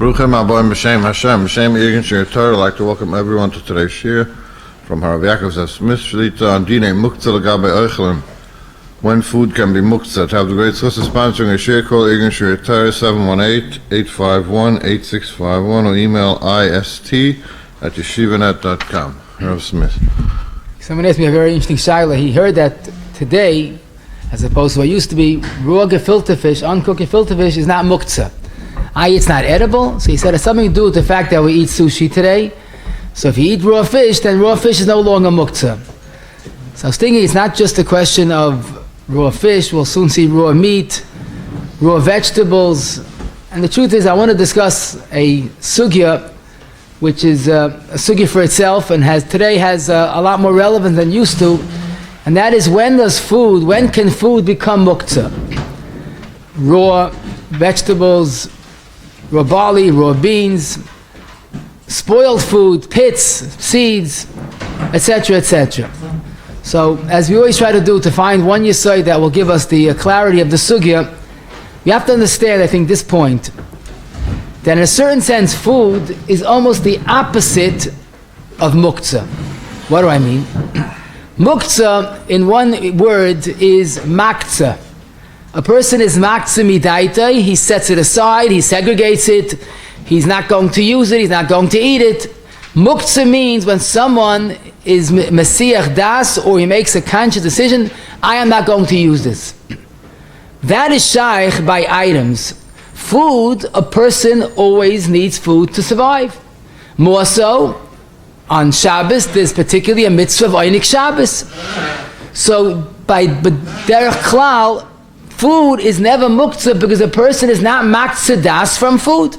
Bruchem Aboim B'Shem Hashem, B'Shem Irgin Shir Torah. I'd like to welcome everyone to today's shir from Rabbi Yakov Smith Shlita on Dine Muktzah L'Gabe Oichelim. When food can be Muktzah. To have the great source of sponsoring a shir, call Irgin Shir Torah 718-851-8651 or email ist@yeshivanet.com. Rabbi Smith. Someone asked me a very interesting shaila. He heard that today, as opposed to what used to be, raw gefilte fish, uncooked gefilte fish is not Muktzah. It's not edible, so he said it's something to do with the fact that we eat sushi today. So if you eat raw fish, then raw fish is no longer Muktzah. So I was thinking it's not just a question of raw fish, we'll soon see raw meat, raw vegetables, and the truth is I want to discuss a sugya which is a sugya for itself and today has a lot more relevance than used to, and that is when can food become Muktzah? Raw vegetables, raw barley, raw beans, spoiled food, pits, seeds, etc., etc. So, as we always try to do, to find one yesod that will give us the clarity of the sugya, we have to understand, I think, this point, that in a certain sense, food is almost the opposite of Muktzah. What do I mean? Muktzah, in one word, is Muktzah. A person is Muktzah midaita, he sets it aside, he segregates it, he's not going to use it, he's not going to eat it. Muktzah means when someone is Mesiach das, or he makes a conscious decision, I am not going to use this. That is shaykh by items. Food, a person always needs food to survive. More so, on Shabbos, there's particularly a mitzvah of Einik Shabbos. So, by derech klal, food is never Muktzah because a person is not Muktzah das from food.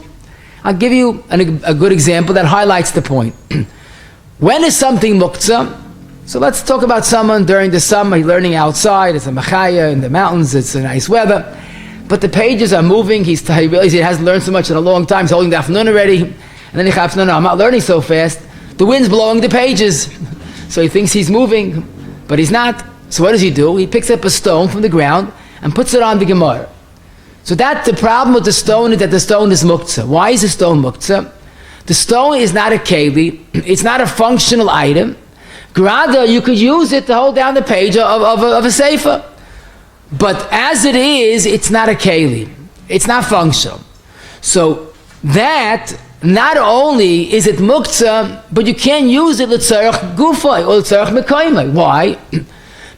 I'll give you a good example that highlights the point. When is something Muktzah? So let's talk about someone during the summer, he's learning outside, it's a machaya in the mountains, it's a nice weather, but the pages are moving, he realizes he hasn't learned so much in a long time, he's holding the afternoon already, and then he thinks, no, I'm not learning so fast, the wind's blowing the pages. So he thinks he's moving, but he's not. So what does he do? He picks up a stone from the ground and puts it on the Gemara. So that the problem with the stone is that the stone is Muktzah. Why is the stone Muktzah? The stone is not a keli, it's not a functional item. Grada, you could use it to hold down the page of a sefer. But as it is, it's not a keli. It's not functional. So that, not only is it Muktzah, but you can't use it l'tzoרך gufay or l'tzoרך mekoymay. Why?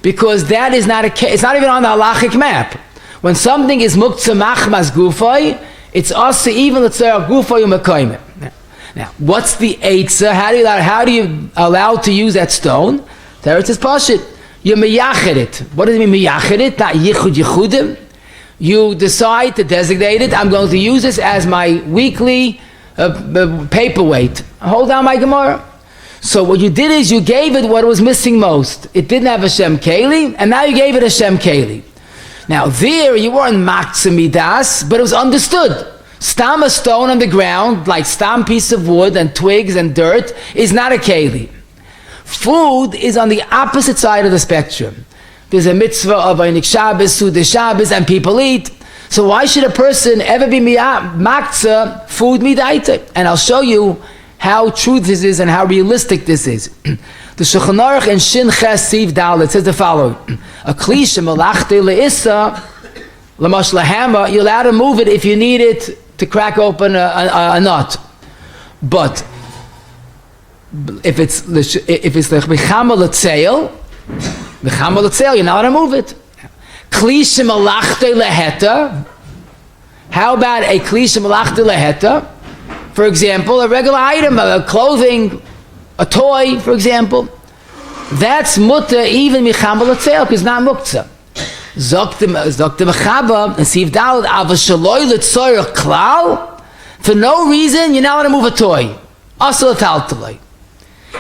Because that is not it's not even on the halachic map. When something is Muktzah machmas gufay, it's also even l'tzorych gufay or mekoymay. Now, what's the eitzah? How do you allow to use that stone? There it says pashit. You meyached it. What does it mean meyached it? Not yichud yichudim. You decide to designate it. I'm going to use this as my weekly paperweight. Hold down my Gemara. So what you did is you gave it what was missing most. It didn't have a Shem Keli, and now you gave it a Shem Keli. Now there you weren't Muktzah midas, but it was understood. Stam a stone on the ground, like stam piece of wood and twigs and dirt, is not a keli. Food is on the opposite side of the spectrum. There's a mitzvah of Einik Shabbos, Suda Shabbos, and people eat. So why should a person ever be Muktzah food midaita? And I'll show you how true this is and how realistic this is. The Shulchan Aruch in Shin Ches Siv Dalet says the following: a klisha malachte leissa lamash lahama. You're allowed to move it if you need it to crack open a nut, but if it's like mechama l'tzeil, you're not allowed to move it. Klisha malachte leheta. How about a klisha malachte leheta? For example, a regular item, a clothing, a toy, for example. That's mutter even mechama l'tzeil because it's not muktzah. Zokte mechaba and siv dalad avashaloi l'tzorych klal. For no reason, you're not allowed to move a toy. Also taltaloi.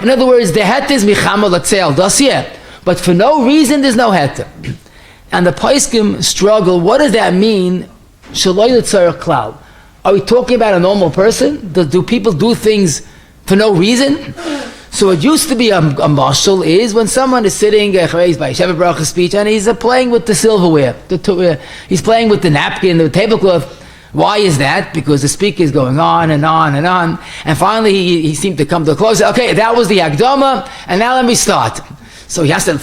In other words, the het is mechama l'tzeil, das yet. But for no reason, there's no het. And the poskim struggle. What does that mean? Shaloi l'tzorych klal. Are we talking about a normal person? Do people do things for no reason? So what used to be a mashal is when someone is sitting, by Sheva Bracha speech, and he's playing with the silverware. He's playing with the napkin, the tablecloth. Why is that? Because the speaker is going on and on and on, and finally he seemed to come to a close. Okay, that was the Akdama, and now let me start. So he has to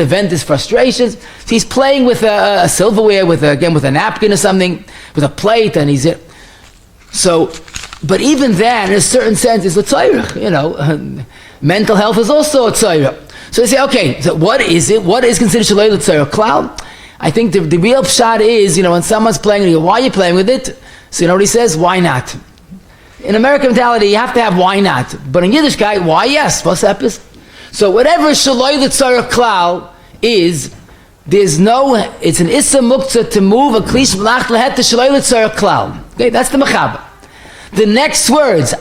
vent his frustrations. So he's playing with a silverware, with a napkin or something, with a plate, and he's so. But even that, in a certain sense, is l'tzorych. Mental health is also a tzorah. So they say, okay, so what is it? What is considered shalei l'tzorych klal? I think the real pshat is, when someone's playing, you go, why are you playing with it? So you know what he says? Why not? In American mentality, you have to have why not. But in Yiddishkeit, why yes? What's that? So whatever shaloi l'tzorych klal is, it's an issa muktzah to move a klish melach lehet to shaloi l'tzorych klal. Okay, that's the mechaba. The next words,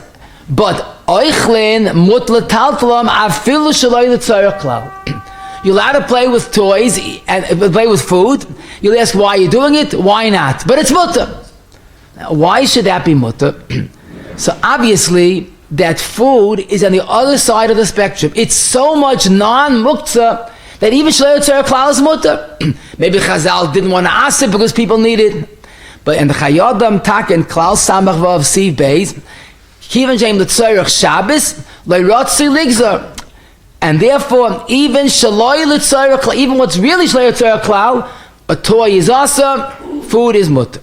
but oichlin mut l'taltalam afilu shaloi l'tzorych klal. You're allowed to play with toys and play with food. You'll ask why you're doing it. Why not? But it's mutter. Now, why should that be mutter? So obviously, that food is on the other side of the spectrum. It's so much non-muktzah that even shalei l'tzorych klal is mutter. Maybe Chazal didn't want to ask it because people need it. But in the Chayodam Tak and Klal Samach Vav Siv Beis, Kivan Jem l'tzorych Shabbos le'rotzi ligzar. And therefore, even shaloi l'tzorych klal, even what's really shaloi l'tzorych klal, a toy is also, food is mutter.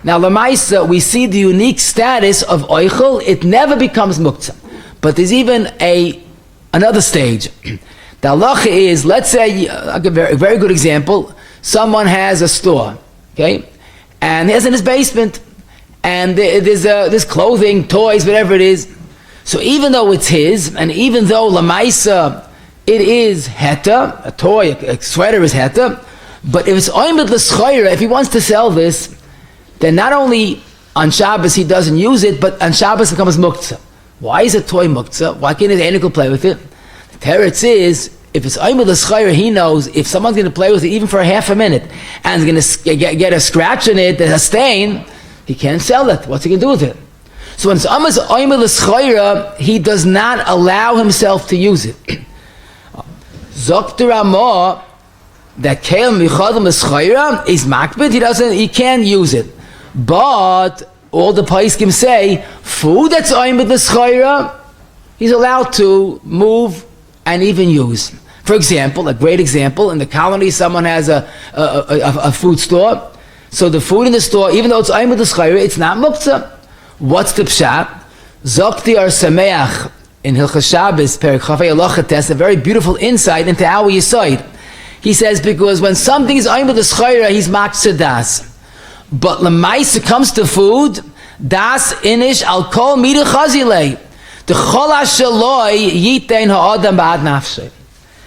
Now, l'maisa, we see the unique status of oichel. It never becomes muktzah. But there's even another stage. The halacha is, let's say, I'll give a very good example. Someone has a store, okay? And he has in his basement, and there's clothing, toys, whatever it is. So even though it's his, and even though l'maisa it is heta, a toy, a sweater is heta, but if it's oimed l'schoira, if he wants to sell this, then not only on Shabbos he doesn't use it, but on Shabbos it becomes muktzah. Why is a toy muktzah? Why can't his anical play with it? The teretz is, if it's oimed l'schoira, he knows if someone's going to play with it even for a half a minute, and is going to get a scratch in it, a stain, he can't sell it. What's he going to do with it? So when someone is oimed l'schoira, he does not allow himself to use it. Zok Ramah, that keil michadam l'schoira is makbid, he can't use it. But all the poskim say, food that's oimed l'schoira, he's allowed to move and even use. For example, a great example, in the colony someone has a food store, so the food in the store, even though it's oimed l'schoira, it's not muktzah. What's the pshat? Zokti ar Sameach in Hilchas Shabbos, Perek Chafei Halacha Tes, a very beautiful insight into our Yesod. He says, because when something is oimed l'schoira, he's maktzah das. But l'maisa comes to food, das inish al kol midah chazilei. The chol hashaloi yitein ha'adam ba'ad nafshay.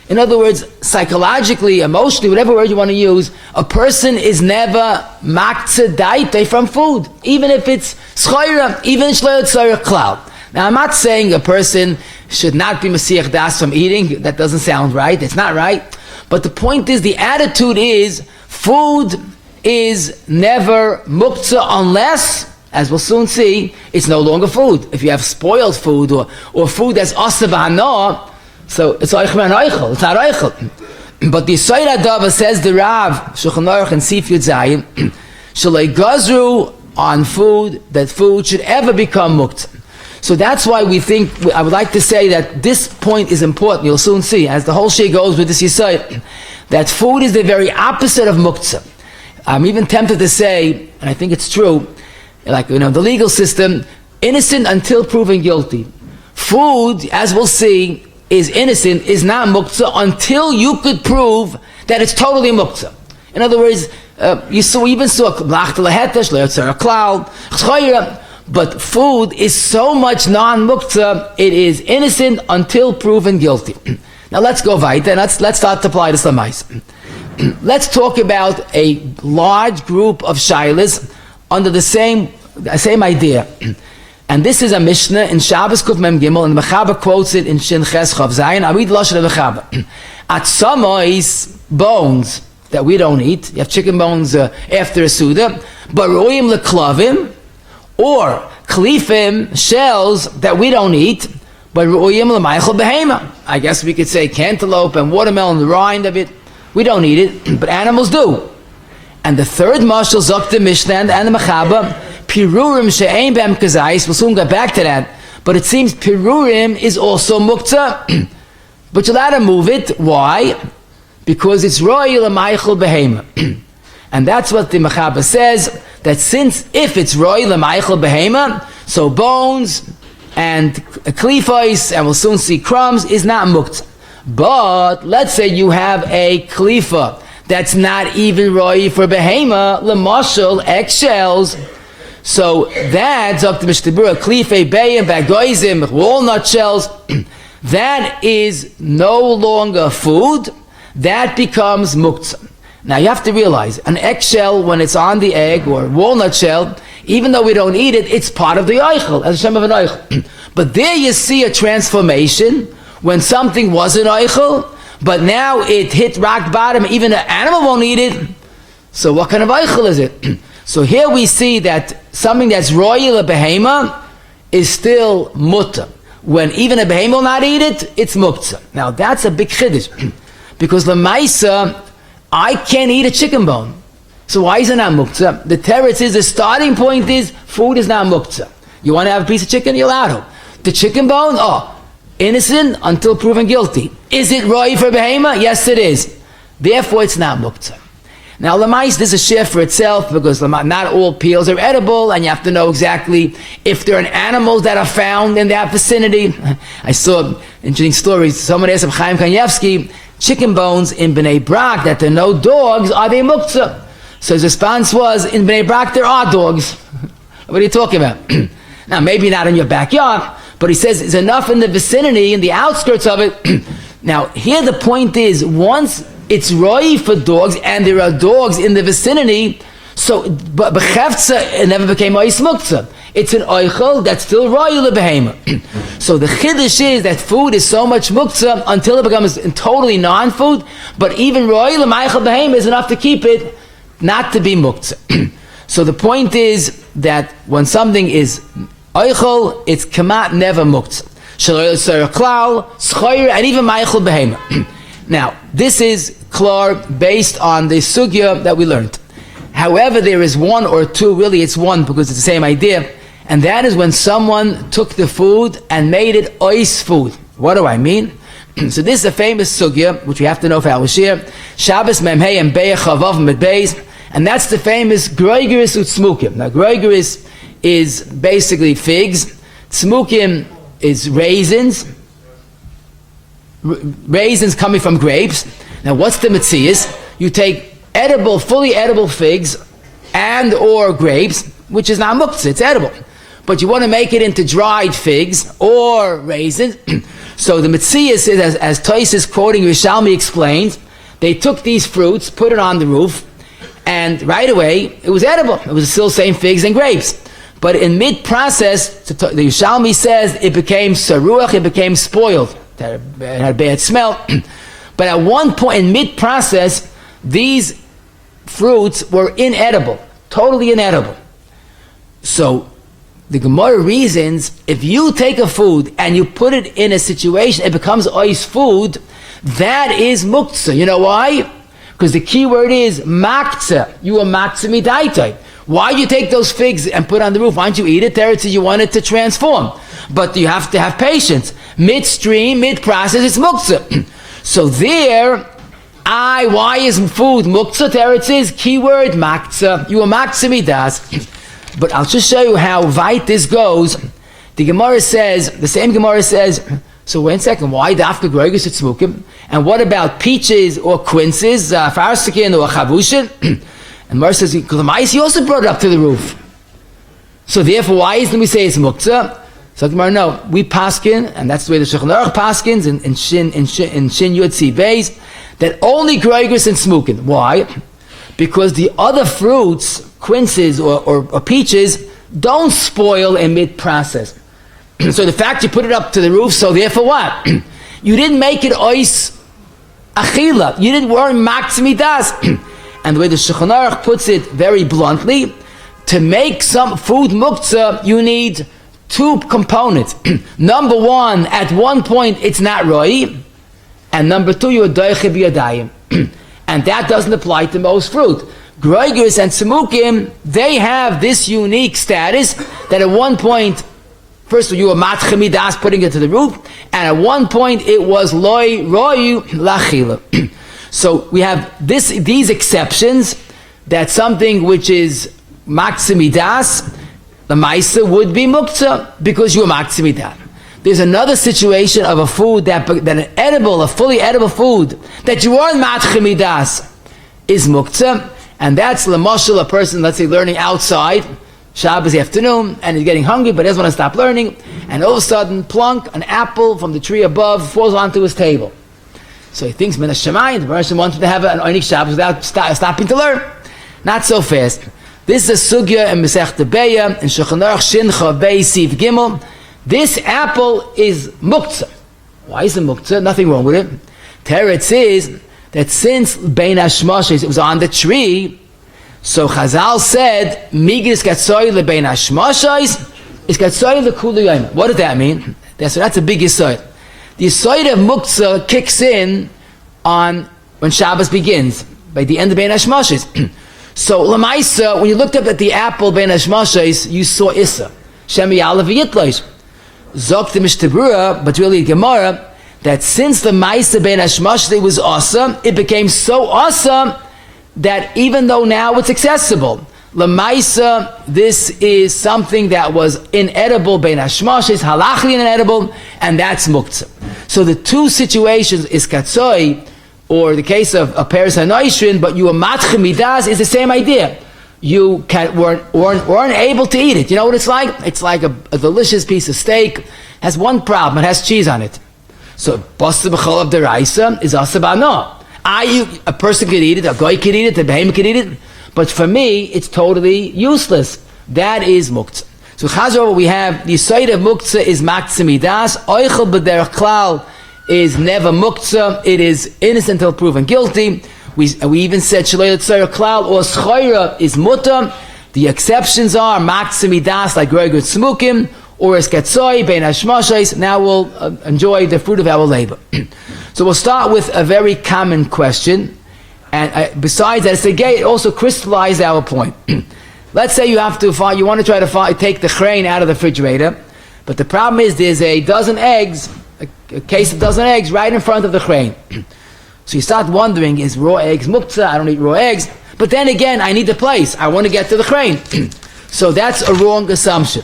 In other words, psychologically, emotionally, whatever word you want to use, a person is never maktzah daite from food, even if it's schoira, even shalei l'tzorych klal. Now, I'm not saying a person should not be masiach das from eating. That doesn't sound right. It's not right. But the point is, the attitude is, food is never muktzah unless, as we'll soon see, it's no longer food. If you have spoiled food or food that's asa b'hana, so it's oichel and oichel. It's not oichel. But the Yisod Adava says the Rav Shulchan Aruch and Sif Yud Zayin shalei gazru on food, that food should ever become muktzah. So that's why I would like to say that this point is important. You'll soon see, as the whole shit goes with this Yisod, that food is the very opposite of muktzah. I'm even tempted to say, and I think it's true, like, the legal system, innocent until proven guilty. Food, as we'll see, is innocent, is not muktzah until you could prove that it's totally muktzah. In other words, we even saw but food is so much non-muktzah, it is innocent until proven guilty. Now let's go weiter, let's start to apply this lamais. Let's talk about a large group of shaylas under the same idea. And this is a Mishnah in Shabbos Kuf Mem Gimel, and the Mechaber quotes it in Shin Ches Chav Zayin. I read the Lashon of the Mechaber. Atzamois, bones that we don't eat. You have chicken bones after a Suda. Baroim leklavim, or klifim, shells that we don't eat. But ru'yim l'maychel behema. I guess we could say cantaloupe and watermelon, the rind of it. We don't eat it, but animals do. And the third mashal, Zok the Mishnah and the Mechaber, pirurim she'ein b'em kazayis, we'll soon get back to that, but it seems pirurim is also muktzah, but you're allowed to move it. Why? Because it's roy l'maychel behema. And that's what the Mechaber says, that since if it's roy l'maychel behema, so bones and klifos, and we'll soon see crumbs, is not muktzah. But let's say you have a klifa that's not even roy for behema, l'mashal, eggshells. So that, Dr. Mishtabura, klife bayim, bagoizim, walnut shells, that is no longer food, that becomes muktzah. Now you have to realize, an eggshell, when it's on the egg, or walnut shell, even though we don't eat it, it's part of the eichel, as a shem of an eichel. But there you see a transformation, when something was an eichel, but now it hit rock bottom, even an animal won't eat it. So what kind of eichel is it? So here we see that something that's royal a behema is still mutter. When even a behema will not eat it, it's muktzah. Now that's a big chiddush, because lemaisa, I can't eat a chicken bone. So why is it not muktzah? The teretz is, the starting point is, food is not muktzah. You want to have a piece of chicken, you're allowed to. The chicken bone, innocent until proven guilty. Is it roy for behema? Yes, it is. Therefore, it's not muktzah. Now, lemais, this is a share for itself, because not all peels are edible, and you have to know exactly if there are animals that are found in that vicinity. I saw interesting stories. Someone asked Chaim Kanievsky, chicken bones in Bnei Brak, that there are no dogs, are they muktzah? So his response was, in Bnei Brak there are dogs. What are you talking about? Now, maybe not in your backyard, but he says it's enough in the vicinity, in the outskirts of it. Now, here the point is, once it's roy for dogs, and there are dogs in the vicinity, so, but b'chefza, it never became ois muktzah. It's an oichel that's still roy lebehema. So the chiddush is that food is so much muktzah until it becomes totally non-food, but even roy lemaychel behema is enough to keep it not to be muktzah. So the point is that when something is oichel, it's kamat never muktzah. Shaloy l'tzorech klal, schoyer, and even maychel behema. Now, this is klar based on the sugya that we learned. However, there is one or two, really it's one because it's the same idea, and that is when someone took the food and made it ois food. What do I mean? So this is a famous sugya, which we have to know for our shir, Shabbos memhei and be'ech chavav medbeis, and that's the famous groigeris u'tzmukim. Now, groigeris is basically figs, tzmukim is raisins, raisins coming from grapes. Now what's the metzias? You take edible, fully edible figs and or grapes, which is not muktzah, it's edible. But you want to make it into dried figs or raisins. So the metzias is, as Tosis quoting Rishalmi explains, they took these fruits, put it on the roof, and right away it was edible. It was still the same figs and grapes. But in mid-process, the Rishalmi says it became saruach, it became spoiled. It had a bad smell. But at one point in mid-process, these fruits were inedible, totally inedible. So the Gemara reasons, if you take a food and you put it in a situation, it becomes ois food, that is muktzah. You know why? Because the key word is maktzah. You are maktzah midaitai. Why do you take those figs and put on the roof? Why don't you eat it? There you want it to transform. But you have to have patience. Midstream, mid-process, it's muktzah. So there, why is food muktzah? There it is, keyword maktzah. You are maktzah midas. But I'll just show you how weit this goes. The Gemara says, the same Gemara says, so wait a second, why dafka groigus at smukim? And what about peaches or quinces, farsikin or chavushin? And Gemara says, he also brought it up to the roof. So therefore, why isn't we say it's muktzah? So Gemara, no, we paskin, and that's the way the Shulchan Aruch paskins in Shin Yud Tzi Beis, that only groigus and smukin. Why? Because the other fruits, quinces or peaches, don't spoil in mid-process. So the fact you put it up to the roof, so therefore what? You didn't make it ois achila. You didn't worry maksimidas. And the way the Shulchan Aruch puts it very bluntly, to make some food muktzah, you need two components. Number one, at one point it's not roi, and number two, you're doiche b'yadayim. And that doesn't apply to most fruit. Groigers and Tzemukim, they have this unique status that at one point, first of all, you were matche midas, putting it to the roof, and at one point it was loy royu lachila. So we have these exceptions, that something which is matche midas, the maisa would be muktzah, because you were matche midas. There's another situation of a food that an edible, a fully edible food, that you are matche midas, is muktzah, and that's l'moshel, a person, let's say, learning outside, Shabbos afternoon, and he's getting hungry, but doesn't want to stop learning, and all of a sudden, plunk, an apple from the tree above falls onto his table. So he thinks, Min HaShamayim, the person wanted to have an Onik Shabbos without stopping to learn. Not so fast. This is a sugya in Masechta Beya, in Shulchan Aruch Shincha Bei Sif Gimel. This apple is muktzah. Why is it muktzah? Nothing wrong with it. Teretz is that since Bein HaShmoshes, it was on the tree, so Chazal said, Migis Gatsoy LeBein HaShmoshes is Gatsoy LeKulu Yom. What does that mean? That's a big yisoid. The yisoid of muktzah kicks in on when Shabbos begins, by the end of Bein HaShmoshes. So Lamaisa, when you looked up at the apple Bein HaShmoshes, you saw Issa. Shemi Yalav Yitlosh. Zok the Mishtabura, but really Gemara, that since the Maisa Bein HaShmoshes was awesome, it became so awesome that even though now it's accessible, Lamaisa, this is something that was inedible Bein HaShmoshes, halachli inedible, and that's muktzah. So the two situations is katzoi, or the case of a peres hanoishrin, but you are matche midas, is the same idea. You weren't able to eat it. You know what it's like? It's like a delicious piece of steak. Has one problem, it has cheese on it. So basa b'chol of deraisa is asaba no. A person could eat it, a goy could eat it, a behemoth could eat it, but for me, it's totally useless. That is muktzah. So chazor, we have the side of muktzah is matzah midas, oichel b'derech klal is never muktzah, it is innocent until proven guilty. We even said shalei l'tzorech klal or schoira is mutter. The exceptions are matzah midas like Groiger Tzmukim, or as Katzoi, Bein HaShmoshes. Now we'll enjoy the fruit of our labor. So we'll start with a very common question, and besides that, it also crystallized our point. Let's say you want to try to take the grain out of the refrigerator, but the problem is there's a dozen eggs, a case of dozen eggs right in front of the grain. So you start wondering, is raw eggs muktzah? I don't eat raw eggs. But then again, I need the place. I want to get to the grain. So that's a wrong assumption.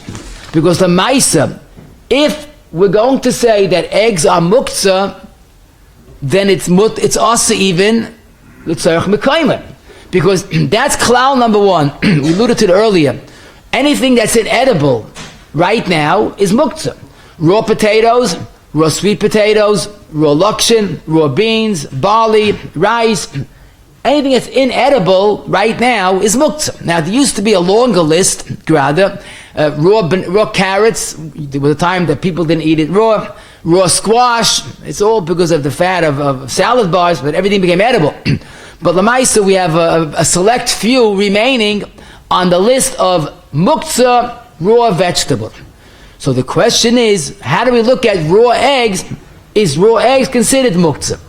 Because the maisa, if we're going to say that eggs are muktzah, then it's also even l'tzorych mekaymer. Because that's klal number one. We alluded to it earlier. Anything that's inedible right now is muktzah. Raw potatoes, raw sweet potatoes, raw lakshin, raw beans, barley, rice. Anything that's inedible right now is muktzah. Now, there used to be a longer list, rather. Raw carrots, there was a time that people didn't eat it raw. Raw squash, it's all because of the fat of salad bars, but everything became edible. But Lamaisa, we have a select few remaining on the list of muktzah raw vegetables. So the question is, how do we look at raw eggs? Is raw eggs considered muktzah?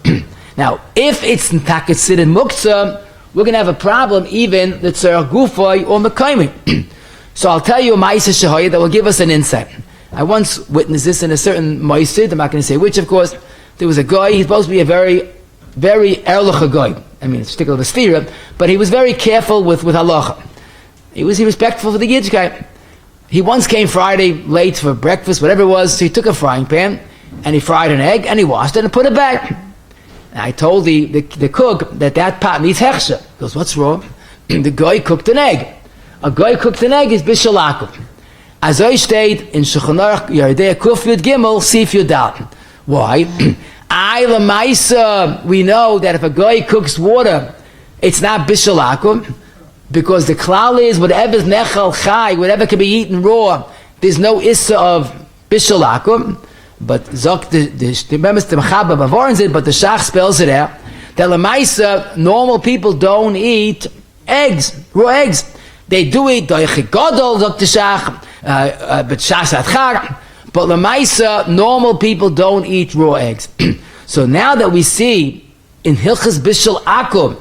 Now, if it's not considered muktzah, we're going to have a problem even the tzarech gufay or mekayim. So I'll tell you a ma'aseh shehaya that will give us an insight. I once witnessed this in a certain ma'aseh, I'm not going to say which, of course. There was a guy, he's supposed to be a very, very erlich guy. I mean, it's particular stira, but he was very careful with halacha. He was respectful for the Yiddish guy. He once came Friday late for breakfast, whatever it was, so he took a frying pan, and he fried an egg, and he washed it and put it back. And I told the cook that pot needs hechsher. He goes, what's wrong? The guy cooked an egg. A guy cooked an egg is bishul akum. As I stayed in Shulchan Aruch Yardei Kuf Yud Gimel Sif Yudal. Why? We know that if a guy cooks water, it's not bishul akum, because the klal is whatever is nechal chai, whatever can be eaten raw, there's no issa of bishul akum. But zok the mechaba bavorns it, but the shach spells it out that lemaisa normal people don't eat eggs, raw eggs. They do eat doichi gadol zok the shach, but shach atchar. But lemaisa normal people don't eat raw eggs. So now that we see in Hilchas Bishul Akum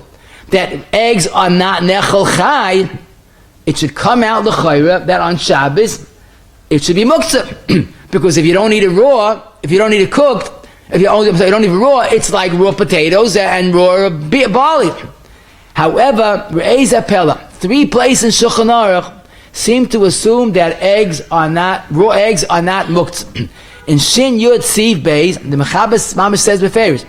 that eggs are not nechel chai, it should come out l'chayra that on Shabbos it should be muktzah. Because if you don't eat it raw, if you don't eat it cooked, if you don't eat it raw, it's like raw potatoes and raw barley. However, Re'ez Apella, 3 places in Shulchan Aruch seem to assume that raw eggs are not muktzah. In Shin Yud Siv Beis, the Mechabes Mamish says beferish,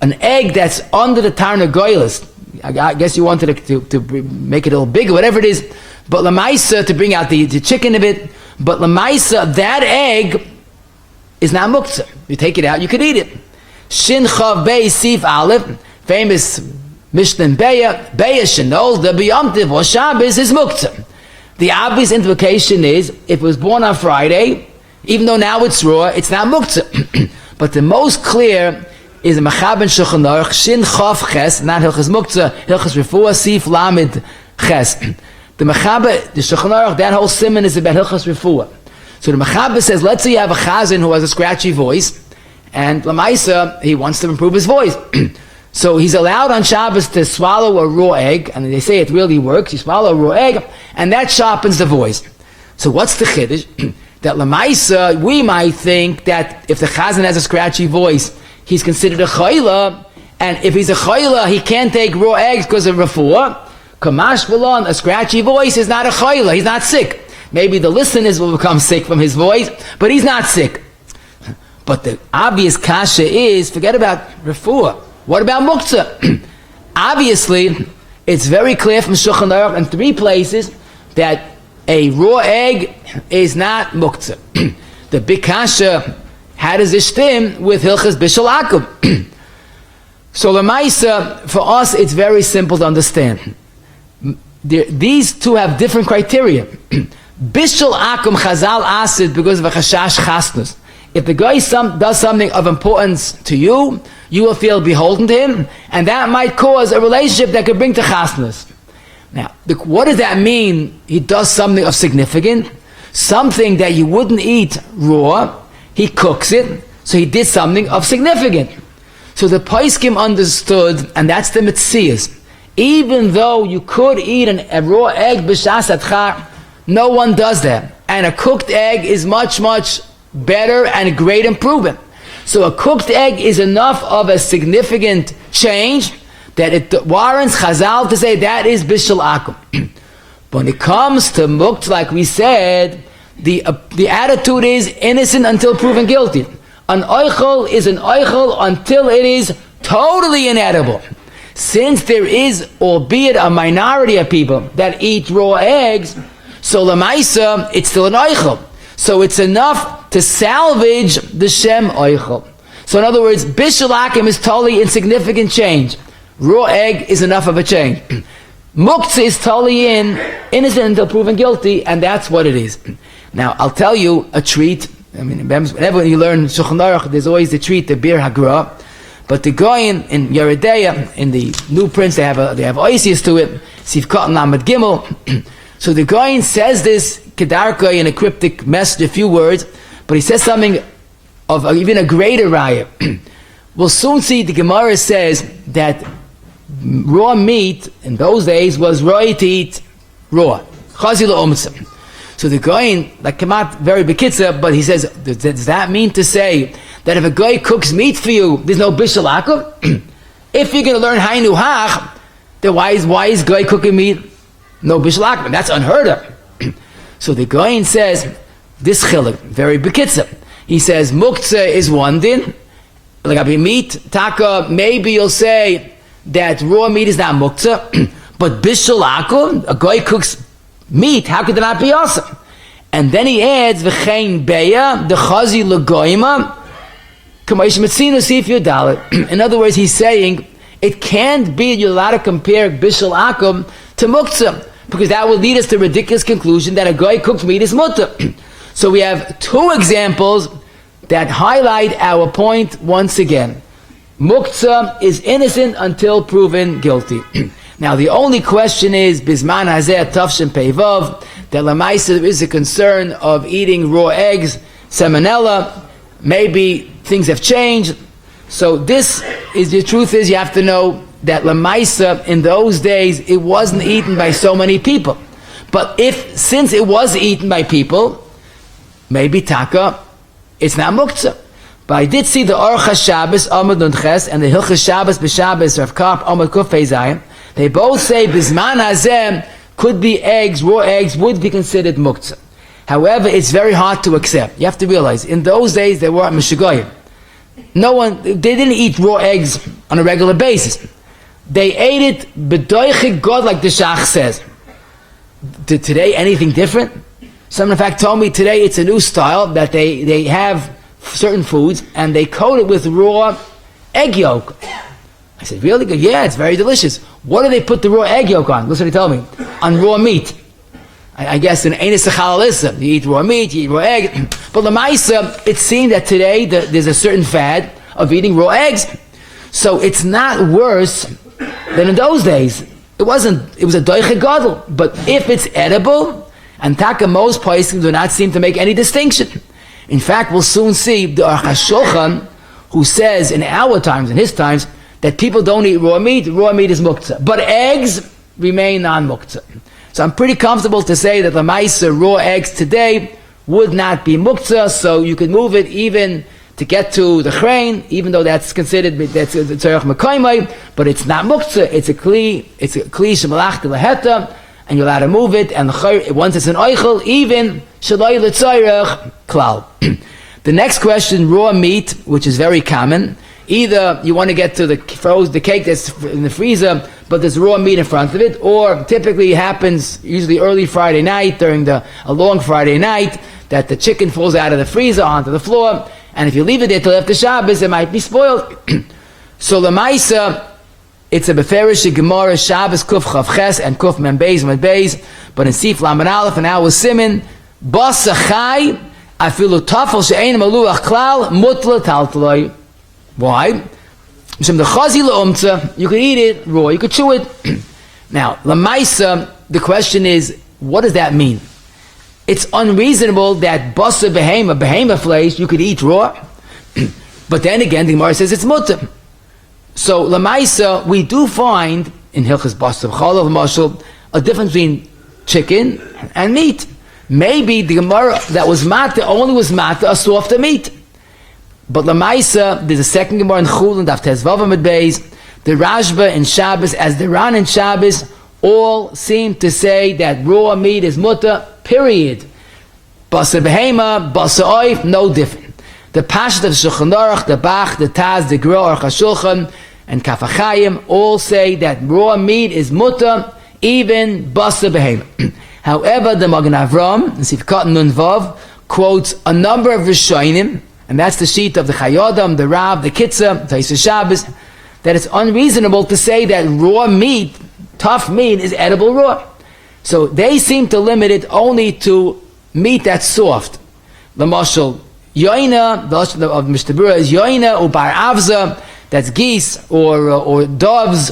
an egg that's under the Tarnagoylis, I guess you wanted to make it a little bigger, whatever it is, but Lamaisa, to bring out the chicken of it, but Lamaisa, that egg is not muktzah. You take it out, you could eat it. Shin Chav Beis Siv Aleph, famous Mishnah Beya Shinol, the B'Yom Tov or Shabbos is muktzah. The obvious implication is, if it was born on Friday, even though now it's raw, it's not muktzah. But the most clear is a Mechaben Shulchan Aruch, Shin Chav Ches, not Hilchas Muktzah, Hilchas Refuah, Sif Lamed Ches. The Mechaben, the Shulchan Aruch, that whole simon is about Hilchas Refuah. So the Mechaben says, let's say you have a chazan who has a scratchy voice, and Lamaisa, he wants to improve his voice. So he's allowed on Shabbos to swallow a raw egg, and they say it really works. You swallow a raw egg, and that sharpens the voice. So what's the chiddush? That Lamaisa, we might think that if the chazan has a scratchy voice, he's considered a chayla, and if he's a chayla, he can't take raw eggs because of refuah. Kamash Balon, a scratchy voice is not a chayla, he's not sick. Maybe the listeners will become sick from his voice, but he's not sick. But the obvious kasha is, forget about refuah. What about muktzah? Obviously, it's very clear from Shulchan Aruch in 3 places that a raw egg is not muktzah. The big kasha, how does it stem with Hilchas Bishul Akum? So Lamaisa, for us, it's very simple to understand. These 2 have different criteria. Bishul Akum Chazal Asid because of a chashash chasnus. If the guy does something of importance to you, you will feel beholden to him, and that might cause a relationship that could bring to chasnus. Now, what does that mean? He does something of significance, something that you wouldn't eat raw, he cooks it, so he did something of significance. So the Paiskim understood, and that's the Metzias. Even though you could eat a raw egg b'shas atchar, no one does that. And a cooked egg is much, much better and a great improvement. So a cooked egg is enough of a significant change that it warrants Chazal to say that is Bishul Akum. But when it comes to Muktzah, like we said, the attitude is innocent until proven guilty. An oichel is an oichel until it is totally inedible. Since there is, albeit a minority of people that eat raw eggs, so Lamaisa, it's still an oichel. So it's enough to salvage the Shem oichel. So in other words, Bishul Akum is totally insignificant change. Raw egg is enough of a change. Muktzah is totally innocent until proven guilty, and that's what it is. Now, I'll tell you a treat. I mean, whenever you learn Shulchan Aruch, there's always the treat, the Bir Hagra. But the Goyin in Yeredeya, in the new prints, they have oisius to it. Sivkot Lamed Gimel. So the Goyin says this Kedarka in a cryptic message, a few words, but he says something of even a greater raya. We'll soon see the Gemara says that raw meat in those days was raw to eat raw. Chazila omsa. So the Goyin, that came out very bekitza, but he says, does that mean to say that if a guy cooks meat for you, there's no bishul akum? If you're going to learn hainu hach, then why is guy cooking meat? No bishul akum. That's unheard of. So the Goyin says, this chiluk, very bekitza. He says, Muktzah is one din. Like I mean, meat, taka, maybe you'll say that raw meat is not muktzah, but bishul akum, a guy cooks meat, how could it not be awesome? And then he adds, v'chein beya, the chazi l'goyima, k'maish metzinu sif yudalet. In other words, he's saying, it can't be you're allowed to compare bishul akum to muktzah, because that will lead us to a ridiculous conclusion that a guy cooked meat is mutter. So we have 2 examples that highlight our point once again. Muktzah is innocent until proven guilty. Now the only question is, Bizman Hazeh Tafshin Peivav, that Lamaisa there is a concern of eating raw eggs, salmonella, maybe things have changed. So this is, the truth is, you have to know that lamaisa in those days it wasn't eaten by so many people. But since it was eaten by people, maybe taka, it's not muktzah. But I did see the Orcha Shabbos Amud Nun Ches and the Hilchas Shabbos B'Shabbos Rav Kap Amud Kuf Pei Zayin. They both say Bizman Hazem could be eggs, raw eggs would be considered muktzah. However, it's very hard to accept. You have to realize, in those days they were mishagoyim. They didn't eat raw eggs on a regular basis. They ate it b'doichik God, like the Shach says. Did today anything different? Someone in fact told me today it's a new style that they have certain foods and they coat it with raw egg yolk. I said, really good? Yeah, it's very delicious. What do they put the raw egg yolk on? Listen, he told me. On raw meat. I guess in Einis Chalalissa, you eat raw meat, you eat raw egg. But Lamaisa, it seemed that today there's a certain fad of eating raw eggs. So it's not worse than in those days. It was a doiche gadol. But if it's edible, and taka, most places do not seem to make any distinction. In fact, we'll soon see the Aruch HaShulchan, who says in our times, in his times, that people don't eat raw meat is muktzah. But eggs remain non-muktzah. So I'm pretty comfortable to say that the Maisa raw eggs today would not be muktzah, so you could move it even to get to the chrein, even though that's considered, that's a tzorech mekoymai, but it's not muktzah, it's a kli shemalach leheta, and you're allowed to move it, and once it's an oichel, even shaloi l'tzorech klal. The next question, raw meat, which is very common. Either you want to get to the cake that's in the freezer, but there's raw meat in front of it, or typically it happens usually early Friday night during a long Friday night that the chicken falls out of the freezer onto the floor, and if you leave it there till after Shabbos, it might be spoiled. So Lamaisa, it's a beferish Gemara Shabbos Kuf Chav Ches and Kuf Mem Beis Med Beis, but in Sif Lamed Aleph and our Simin Basa Chai Afilu Tafel She'ein Maluach Klal Mutla Taltaloi. Why? You could eat it raw, you could chew it. Now, Lamaisa, the question is, what does that mean? It's unreasonable that basa behema flesh, you could eat raw. But then again, the Gemara says it's mutter. So, Lamaisa, we do find in Hilchas Basa Chalav Mashal a difference between chicken and meat. Maybe the Gemara that was mata only was mata a softer meat. But Lamaisa, there's a second Gemara in Chulun, Daf Tezvav Amud Beis, the Rashba in Shabbos, as the Ran in Shabbos, all seem to say that raw meat is mutter, period. Basa behema, basa oif, no different. The Pashat of Shulchan Aruch, the Bach, the Taz, the Gra, Aruch HaShulchan, and Kaf HaChaim all say that raw meat is mutter, even basa behema. However, the Magen Avram, in Sifkat Nun Vav, quotes a number of Rishonim, and that's the sheet of the Chayodam, the Rab, the Kitzah, Taisa Shabbos, that it's unreasonable to say that raw meat, tough meat, is edible raw. So they seem to limit it only to meat that's soft. The mashal yoina, the lashon of Mishnah Berurah is yoina or bar avza, that's geese or doves,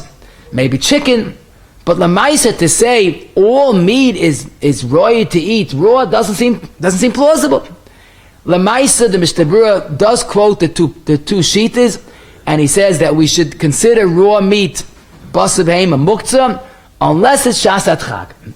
maybe chicken. But lamaisa, to say all meat is raw to eat raw doesn't seem plausible. Lamaisa, the Mishnah Berurah does quote the two shitas, and he says that we should consider raw meat basa behema muktzah unless it's shasat chag.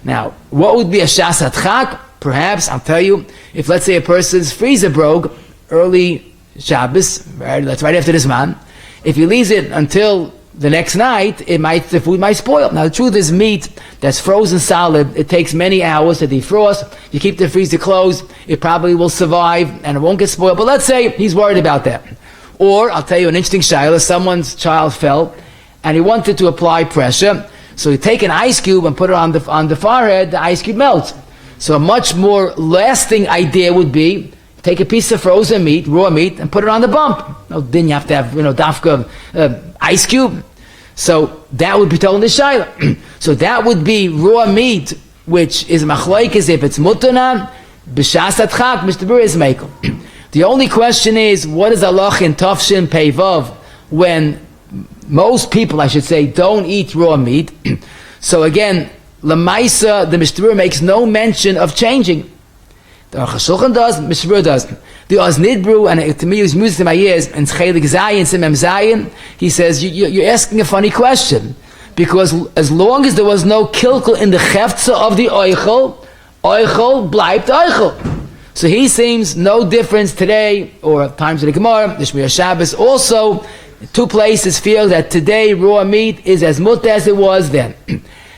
Now, what would be a shasat chag? Perhaps, I'll tell you, if let's say a person's freezer broke early Shabbos, right, that's right after this man, if he leaves it until the next night, the food might spoil. Now, the truth is, meat that's frozen solid, it takes many hours to defrost. You keep the freezer closed, it probably will survive and it won't get spoiled. But let's say he's worried about that. Or, I'll tell you an interesting shayla, someone's child fell and he wanted to apply pressure. So you take an ice cube and put it on the forehead, the ice cube melts. So a much more lasting idea would be, take a piece of frozen meat, raw meat, and put it on the bump. No, then you have to have, dafka ice cube. So that would be told in the shayla. So that would be raw meat, which is machlokes if it's mutana, b'shasat chag, Mr. Berurah is mekel. The only question is, what is halach in Tafshin Peivav when most people, I should say, don't eat raw meat? So again, Lamaisa, the Mishnah Berurah makes no mention of changing. The Aruch HaShulchan does, Mishnah Berurah does. the Oz Nidbru, and to me it was music to my ears, and Chelik Zayin, Simem Zayin, he says, you're asking a funny question. Because as long as there was no kilkel in the cheftza of the oichel bleibt oichel. So he seems no difference today, or times of the Gemara, the Shmir Shabbos, also, two places feel that today raw meat is as mutter as it was then.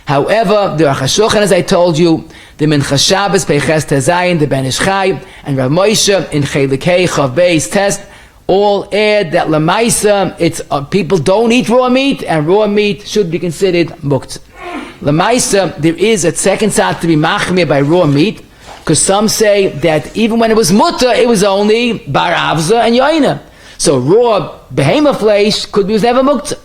However, the Aruch HaShulchan, as I told you, the Mincha Shabbos, Peiches Tezayin, the Ben Ish Chai, and Rav Moshe in Chelik Hey Chav Beis test, all add that Lamaisa, it's people don't eat raw meat, and raw meat should be considered muktzah. Lamaisa, there is a second side to be machmir by raw meat, because some say that even when it was mutter, it was only bar avza and yoina. So raw behemoth flesh was never muktzah.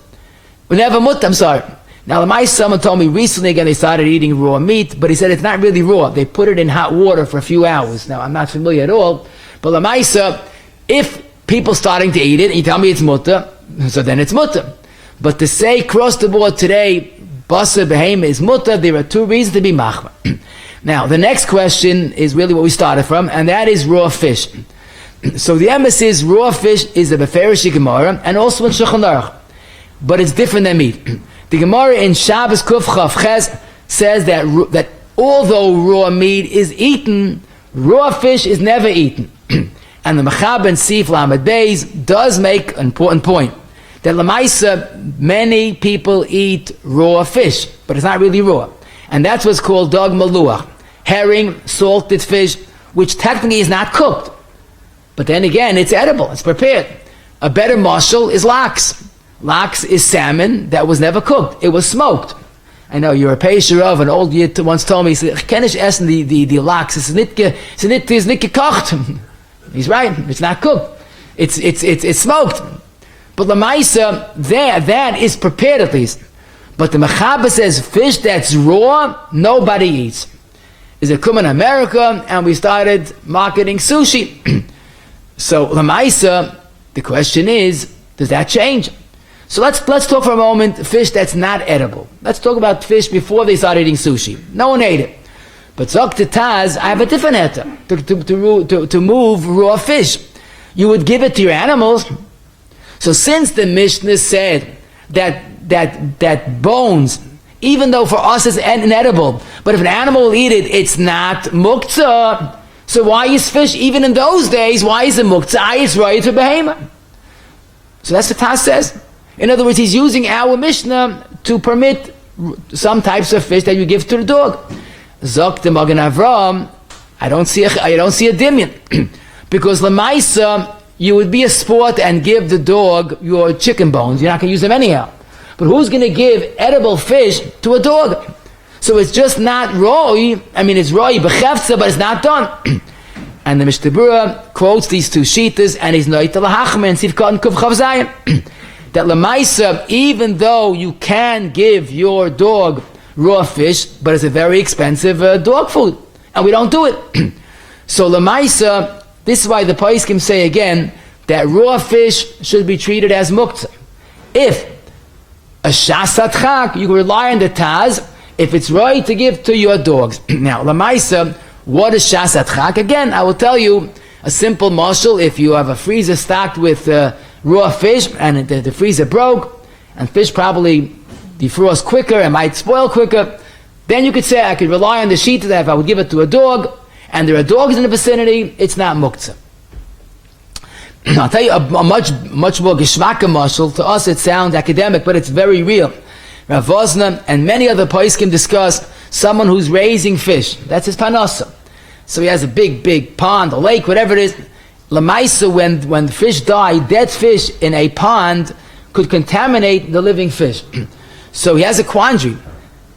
Never mutter, I'm sorry. Now, someone told me recently again they started eating raw meat, but he said it's not really raw. They put it in hot water for a few hours. Now, I'm not familiar at all, but Lamaisa, if people starting to eat it, and you tell me it's mutter, so then it's mutter. But to say across the board today, basa behema is mutter, there are two reasons to be machma. Now, the next question is really what we started from, and that is raw fish. So the emphasis is raw fish is the Beferish Gemara, and also in Shulchan Aruch, but it's different than meat. The Gemara in Shabbos Kuf Chav Ches says that although raw meat is eaten, raw fish is never eaten. And the Mechaber in Sif Lamed Beis does make an important point, that Lamaisa, many people eat raw fish, but it's not really raw. And that's what's called dog maluach, herring, salted fish, which technically is not cooked. But then again, it's edible, it's prepared. A better mashal is lax. Lax is salmon that was never cooked, it was smoked. I know you're a patient of, an old yid once told me, he said, "Ken ich essen die lax, it's nicht gekocht." He's right, it's not cooked. It's smoked. But the Lamaisa, that is prepared at least. But the Mechaber says fish that's raw, nobody eats. Is it come in America and we started marketing sushi? So Lamaisa, the question is, does that change? So let's talk for a moment fish that's not edible. Let's talk about fish before they started eating sushi. No one ate it. But Zok to Taz, I have a different heta to move raw fish. You would give it to your animals. So since the Mishnah said that bones, even though for us it's inedible, but if an animal will eat it, it's not muktzah. So why is fish, even in those days, why is it muktzah? It's right to behemoth. So that's what Taz says. In other words, he's using our Mishnah to permit some types of fish that you give to the dog. Zok the Magen Avram, I don't see a dimyan. Because Lamaisa, you would be a sport and give the dog your chicken bones. You're not going to use them anyhow. But who's going to give edible fish to a dog? So it's just not roi. I mean, it's roi b'chefza, but it's not done. And the Mishnah Berurah quotes these two shitas, and he's noita lahachme and sivkot and kuv chav zayin. That Lamaisa, even though you can give your dog raw fish, but it's a very expensive dog food, and we don't do it. So Lamaisa, this is why the Poskim say again that raw fish should be treated as muktzah. If a shasat chak, you can rely on the Taz, if it's right to give to your dogs. Now, Lamaisa, what is shasat chak? Again, I will tell you a simple mashal. If you have a freezer stocked with raw fish and the freezer broke, and fish probably defrost quicker and might spoil quicker, then you could say I could rely on the sheet that if I would give it to a dog, and there are dogs in the vicinity, it's not muktzah. I'll tell you a much more geschmacka mashal. To us it sounds academic, but it's very real. Rav Vosna and many other poskim discuss someone who's raising fish. That's his panasa. So he has a big pond, a lake, whatever it is. Lamaisa, when the fish die, dead fish in a pond could contaminate the living fish. So he has a quandary.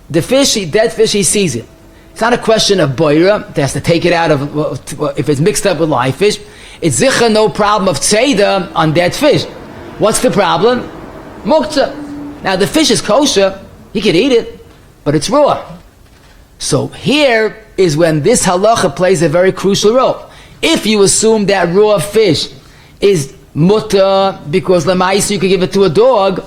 The fish, dead fish, he sees it. It's not a question of boira, he has to take it out of, if it's mixed up with live fish. It's zicha, no problem of tzeda on dead fish. What's the problem? Muktzah. Now the fish is kosher, he can eat it, but it's raw. So here is when this halacha plays a very crucial role. If you assume that raw fish is mutter because lamaisa you could give it to a dog,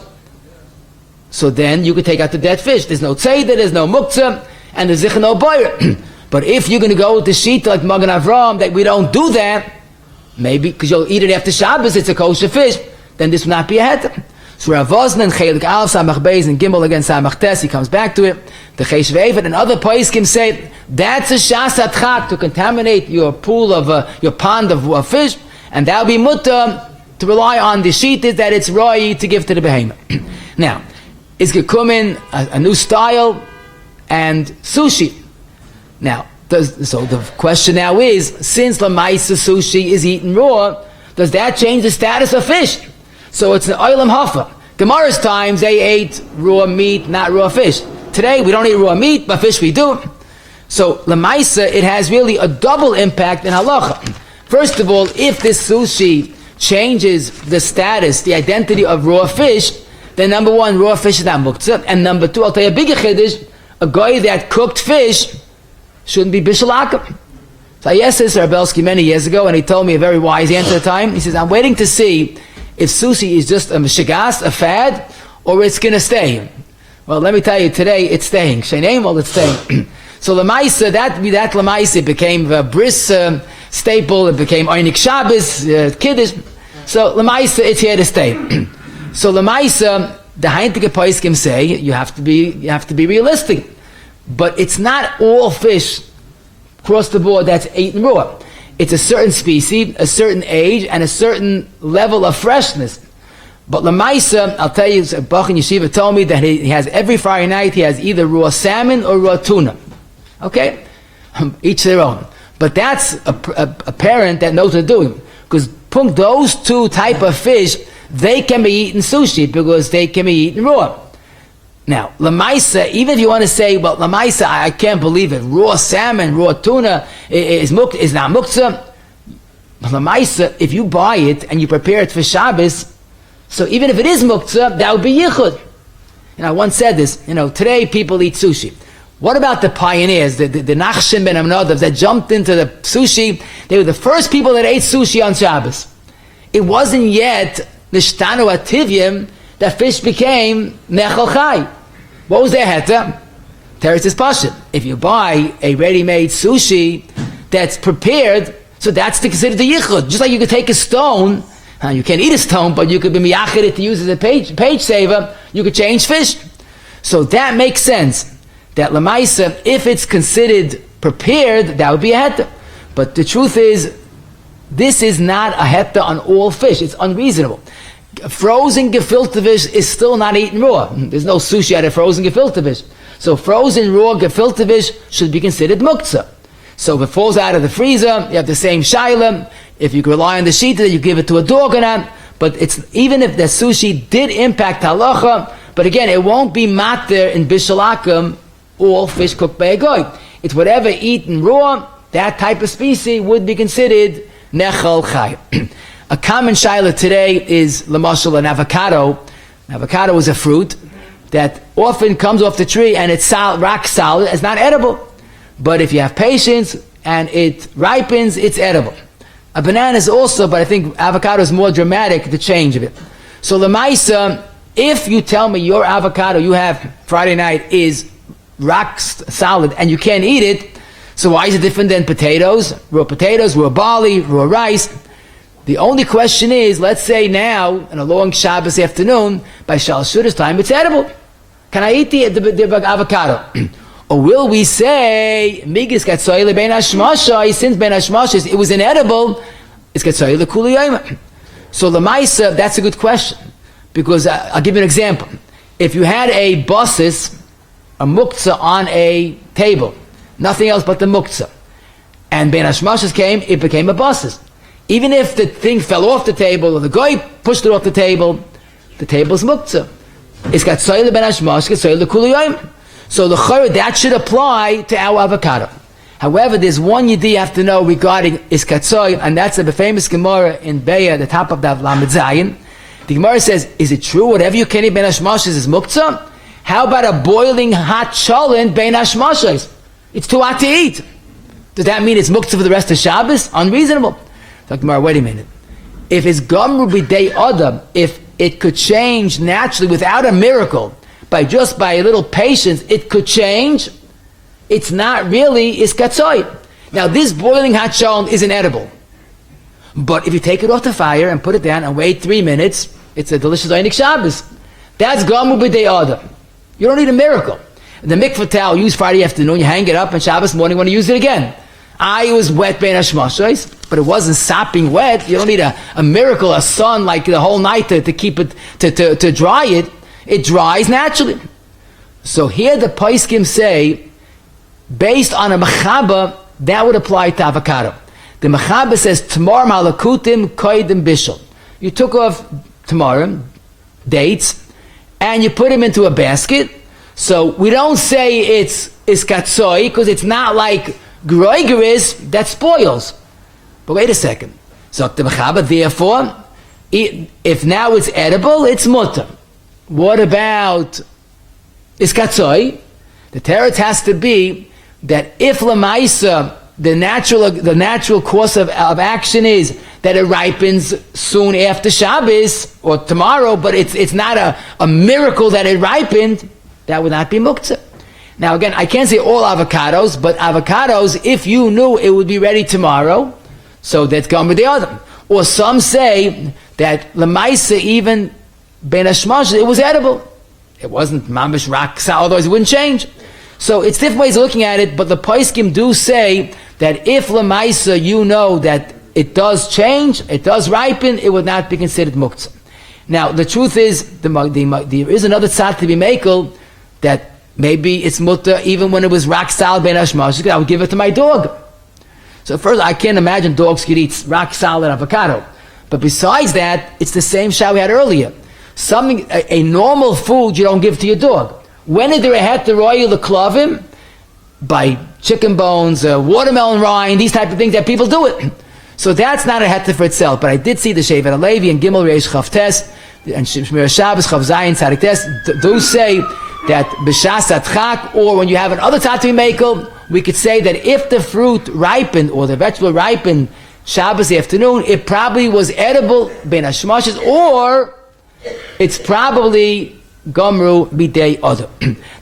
so then you could take out the dead fish. There's no tzeda, there's no muktzah, and there's zicha no boyer. But if you're going to go with the sheet like Magen Avram that we don't do that, maybe because you'll eat it after Shabbos, it's a kosher fish, then this will not be a heter. So Rav Osnan, Chelik Aleph, Samach Beis, and Gimel against Samach Tes, he comes back to it. The Chesh Ve'evet and other poskim say that's a shas atchat to contaminate your pool of your pond of fish, and that'll be mutter to rely on the shittas that it's roi to give to the behemoth. Now, is gekommen a new style and sushi. Now, so the question now is, since lamaisa sushi is eaten raw, does that change the status of fish? So it's an oilam hafa. Gemara's times they ate raw meat, not raw fish. Today we don't eat raw meat, but fish we do. So lamaisa, it has really a double impact in halacha. First of all, if this sushi changes the status, the identity of raw fish, then number one, raw fish is not muktzah, and number two, I'll tell you a bigger chiddush, a guy that cooked fish shouldn't be bishul akum. So I asked this Rabelski many years ago, and he told me a very wise answer at the time. He says, I'm waiting to see if sushi is just a shigas, a fad, or it's going to stay. Well, let me tell you, today it's staying. Sheneimol, it's staying. So Lamaisa, that Lamaisa became a bris staple, it became Einik Shabbos, Kiddush. So Lamaisa, it's here to stay. So Lamaisa, the Heintige Poskim say, you have to be realistic. But it's not all fish across the board that's eaten raw. It's a certain species, a certain age, and a certain level of freshness. But Lamaisa, I'll tell you, Bach in Yeshiva told me that he has every Friday night, he has either raw salmon or raw tuna. Okay? Each their own. But that's a parent that knows what they're doing. Because those two type of fish, they can be eaten sushi because they can be eaten raw. Now, Lamaisa, even if you want to say, well, Lamaisa, I can't believe it, raw salmon, raw tuna is not Muktzah. Lamaisa, if you buy it and you prepare it for Shabbos, so even if it is Muktzah, that would be Yichud. I once said this, today people eat sushi. What about the pioneers, the Nachshon ben Amnadav that jumped into the sushi? They were the first people that ate sushi on Shabbos. It wasn't yet Nishtanu Ativim that fish became Nechal Chai. What was their heta? Teretz is Pashat. If you buy a ready-made sushi that's prepared, so that's considered the yichud. Just like you could take a stone, you can't eat a stone, but you could be miyachid it to use as a page saver, you could change fish. So that makes sense. That lamaisa, if it's considered prepared, that would be a heta. But the truth is, this is not a heta on all fish. It's unreasonable. Frozen gefilte fish is still not eaten raw. There's no sushi out of frozen gefilte fish. So frozen raw gefilte fish should be considered muktzah. So if it falls out of the freezer, you have the same shaila. If you rely on the shita, you give it to a dog or not. But it's even if the sushi did impact halacha, but again, it won't be matter in bishul akum all fish cooked by a goy. It's whatever eaten raw, that type of species would be considered nechal chai. A common shaila today is lamashal an avocado. Avocado is a fruit that often comes off the tree and it's rock solid. It's not edible, but if you have patience and it ripens, it's edible. A banana is also, but I think avocado is more dramatic, the change of it. So lemaisa, if you tell me your avocado you have Friday night is rock solid and you can't eat it, so why is it different than potatoes, raw barley, raw rice? The only question is, let's say now, in a long Shabbos afternoon, by Shal Shuda's time, it's edible. Can I eat the avocado? Or will we say, Migis Gatsoyle Ben Hashmasha, since Ben Hashmasha, it was inedible, it's Gatsoyle Kuliyayma. So Lamaisa, that's a good question. Because I'll give you an example. If you had a basis, a muktzah on a table, nothing else but the muktzah, and Ben Hashmasha came, it became a basis. Even if the thing fell off the table, or the guy pushed it off the table's muktzah. It's got soyle ben hashmash, it's soyle kuliyayim. So the chayr, that should apply to our avocado. However, there's one yiddi you have to know regarding iskatzoy, and that's the famous Gemara in Beya, the top of the Lamed Zayin. The Gemara says, is it true whatever you can eat ben hashmash is muktzah? How about a boiling hot cholent ben hashmash? It's too hot to eat. Does that mean it's muktzah for the rest of Shabbos? Unreasonable. Dr. Gemara, wait a minute. If it's gamru b'dei adam, if it could change naturally without a miracle, by a little patience, it could change, it's not really iskatzoy. Now this boiling hot shalom isn't edible. But if you take it off the fire and put it down and wait 3 minutes, it's a delicious Einik Shabbos. That's Gamu B'dei Adam. You don't need a miracle. The mikvah towel, you use Friday afternoon, you hang it up, and Shabbos morning when you use it again. It was wet bein hashmashos, but it wasn't sopping wet. You don't need a miracle, a sun like the whole night to keep it, to dry it. It dries naturally. So here the Poskim say, based on a mechaba, that would apply to avocado. The mechaba says, Tamar malakutim koidim bishul. You took off tamarim, dates, and you put them into a basket. So we don't say it's katsoi, because it's not like groigeris that spoils. But wait a second. So the mechaba, therefore, if now it's edible, it's mutter. What about iskatzoi? The teretz has to be that if lamaisa, the natural course of action is that it ripens soon after Shabbos or tomorrow, but it's not a miracle that it ripened, that would not be muktzah. Now again, I can't say all avocados, but avocados, if you knew it would be ready tomorrow, so that's gone with the other. Or some say that lamaisa, even ben hashmash, it was edible. It wasn't mamish raksa, otherwise it wouldn't change. So it's different ways of looking at it, but the poskim do say that if lamaisa, you know that it does change, it does ripen, it would not be considered muktzah. Now the truth is, there is another tzad to be makel, that maybe it's mutter even when it was raksal ben hashmash. I would give it to my dog. So first, I can't imagine dogs could eat raksal and avocado. But besides that, it's the same shah we had earlier. Something, a normal food you don't give to your dog. When is there a het to royal the klavim? By chicken bones, watermelon rind, these type of things that people do it. So that's not a het for itself. But I did see the Shevet HaLevi and Gimel Reish Chav Tes and Shmir Shabbos Chav Zayin Tzadik Tes do say that b'shas atchak, or when you have another tzad to be makel, we could say that if the fruit ripened or the vegetable ripened Shabbos afternoon, it probably was edible ben hashmashes, or it's probably gomru b'dei other.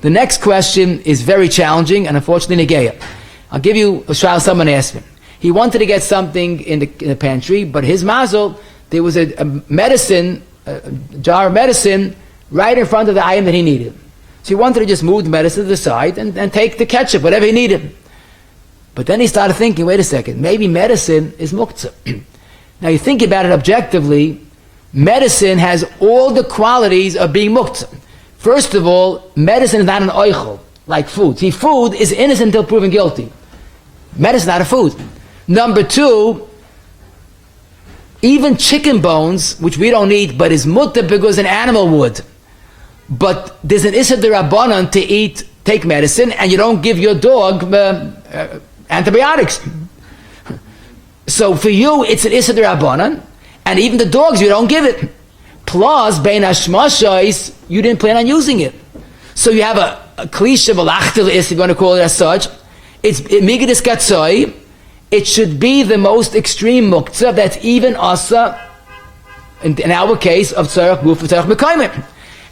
The next question is very challenging and unfortunately negeya. I'll give you a trial. Someone asked me. He wanted to get something in the pantry, but his mazel, there was a medicine, a jar of medicine right in front of the item that he needed. So he wanted to just move the medicine to the side and take the ketchup, whatever he needed. But then he started thinking, wait a second, maybe medicine is muktzah. Now you think about it objectively, medicine has all the qualities of being muktzah. First of all, medicine is not an oichel, like food. See, food is innocent until proven guilty. Medicine is not a food. Number two, even chicken bones, which we don't eat, but is mutter because an animal would. But there's an issa d'Rabbanan to take medicine, and you don't give your dog antibiotics. So for you, it's an issa d'Rabbanan, and even the dogs, you don't give it. Plus, bein hashmashos, you didn't plan on using it. So you have a cliche of a lachtel is, if you want to call it as such. It's migdis katzoi. It should be the most extreme muktzah that's even asa, in our case, of tzarech guf v'tzarech mekayim.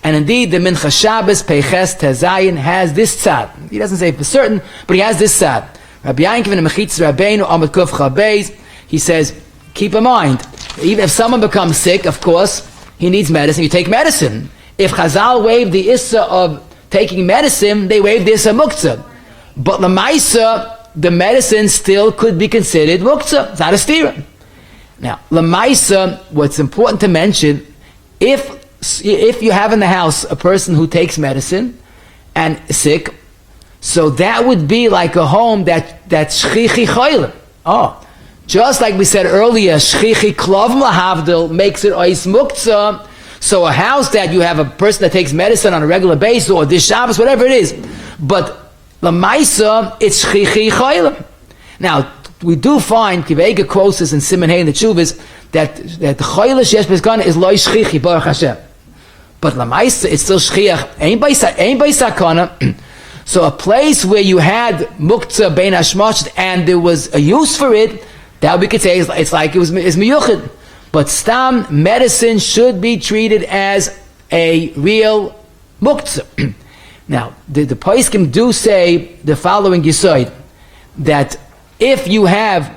And indeed, the Mincha Shabbos Peiches Tezayin has this tzad. He doesn't say for certain, but he has this tzad. Rabbi Yakov in the Muktzah Rabbeinu Amud Kuf Chabeis, he says, keep in mind, even if someone becomes sick, of course, he needs medicine. You take medicine. If Chazal waived the issa of taking medicine, they waived the issa muktzah. But lamaisa, the medicine still could be considered muktzah. It's not a stira. Now, lamaisa, what's important to mention, if you have in the house a person who takes medicine and is sick, so that would be like a home that's shchichi choyle. Oh, just like we said earlier, shchichi klovim lahavdil makes it ois muktzah. So a house that you have a person that takes medicine on a regular basis, or this Shabbos, whatever it is, but lamaisa, it's shchichi choyle. Now, we do find Kivega quotes us in Siman Hey in the Chuvas that the choyle sheyesh b'zkan is loy shchichi baruch Hashem. But lamaisa, it's still shchiach. Ain't by sakana. So a place where you had muktzah bein hashmash and there was a use for it, that we could say it's like it's miyuchid. But stam medicine should be treated as a real muktzah. Now, the poskim do say the following yisoid, that if you have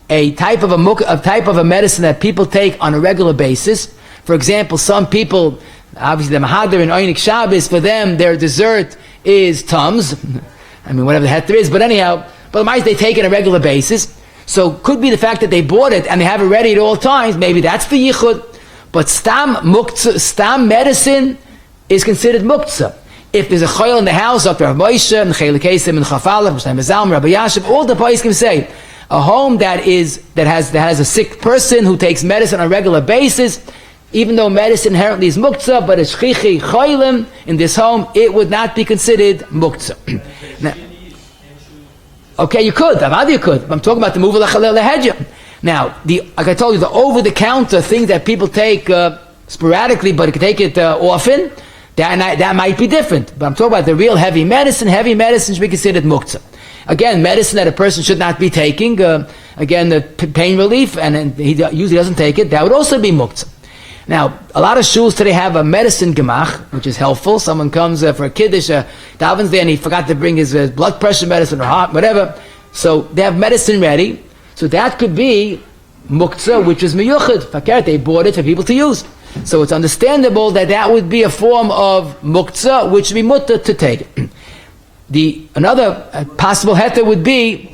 a type of a medicine that people take on a regular basis. For example, some people, obviously the Mahadir and Oynik Shabbos, for them their dessert is Tums. I mean, whatever the heck there is, but anyhow, but they take it on a regular basis. So could be the fact that they bought it and they have it ready at all times. Maybe that's the yichud. But stam medicine is considered muktzah. If there's a chayil in the house, Dr. Moshe, and Chelik Esim, and Chafalef, Mishnaim Zalm, Rabbi Yashiv, all the boys can say, a home that has a sick person who takes medicine on a regular basis, even though medicine inherently is muktzah, but it's chichi chayilim in this home, it would not be considered muktzah. Now, okay, you could. You could. I'm talking about the move of the Now, like I told you, the over-the-counter things that people take sporadically, but you can take it often, that might be different. But I'm talking about the real heavy medicine. Heavy medicine should be considered muktzah. Again, medicine that a person should not be taking, again, the pain relief, and he usually doesn't take it, that would also be muktzah. Now, a lot of shuls today have a medicine gemach, which is helpful. Someone comes for a kiddush, davens there, and he forgot to bring his blood pressure medicine or heart, whatever. So they have medicine ready. So that could be muktzah, which is miyuchad. Fakir, they bought it for people to use. So it's understandable that would be a form of muktzah, which would be mutter to take it. Another possible heter would be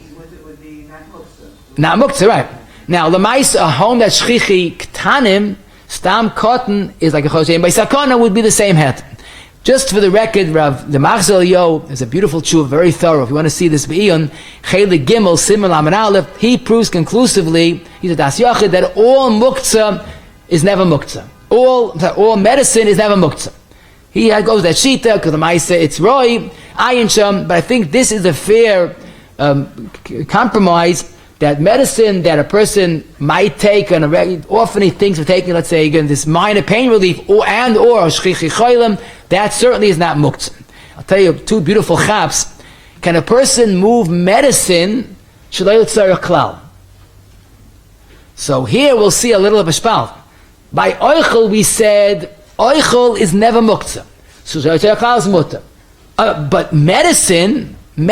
not muktzah, right? Now, l'mais, a home that's shchichi ktanim, stam cotton is like a choshein. By sakana would be the same het. Just for the record, Rav, the Machzel Yo is a beautiful tshuva, very thorough. If you want to see this b'iyun, Chelik Gimel, Simon Lamed Aleph, he proves conclusively, he's a das yachid, that all muktzah is never muktzah. All medicine is never muktzah. He goes that shita, because the Maisa, it's roy, ayin sham, but I think this is a fair compromise, that medicine that a person might take on a regular, often he thinks of taking, let's say, again, this minor pain relief, or shchichi chaylim, that certainly is not muktzah. I'll tell you two beautiful chaps. Can a person move medicine? Shalei l'tzarech klal. So here we'll see a little of a shpal. By oichel we said, oichel is never muktzah. So shalei l'tzarech klal is mutter. But medicine, you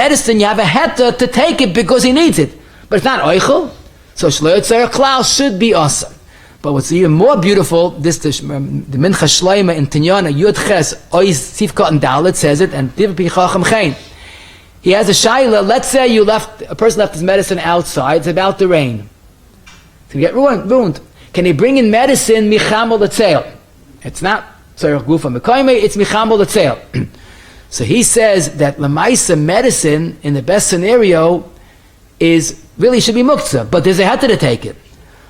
have a heta to take it because he needs it. But it's not oichel, so shloyot tzarech klal should be awesome. But what's even more beautiful, the Mincha Shleima in Tinyana Yud Ches Oiz Sifkot and Dalet says it, and Div Pichacham Chein. He has a shaila. Let's say a person left his medicine outside. It's about to rain. To get ruined. Can he bring in medicine michamol l'tzeil? It's not tzarech gufa mekoyme. It's michamol l'tzeil. So he says that lemaisa medicine in the best scenario is really should be muktzah, but there's a heter to take it.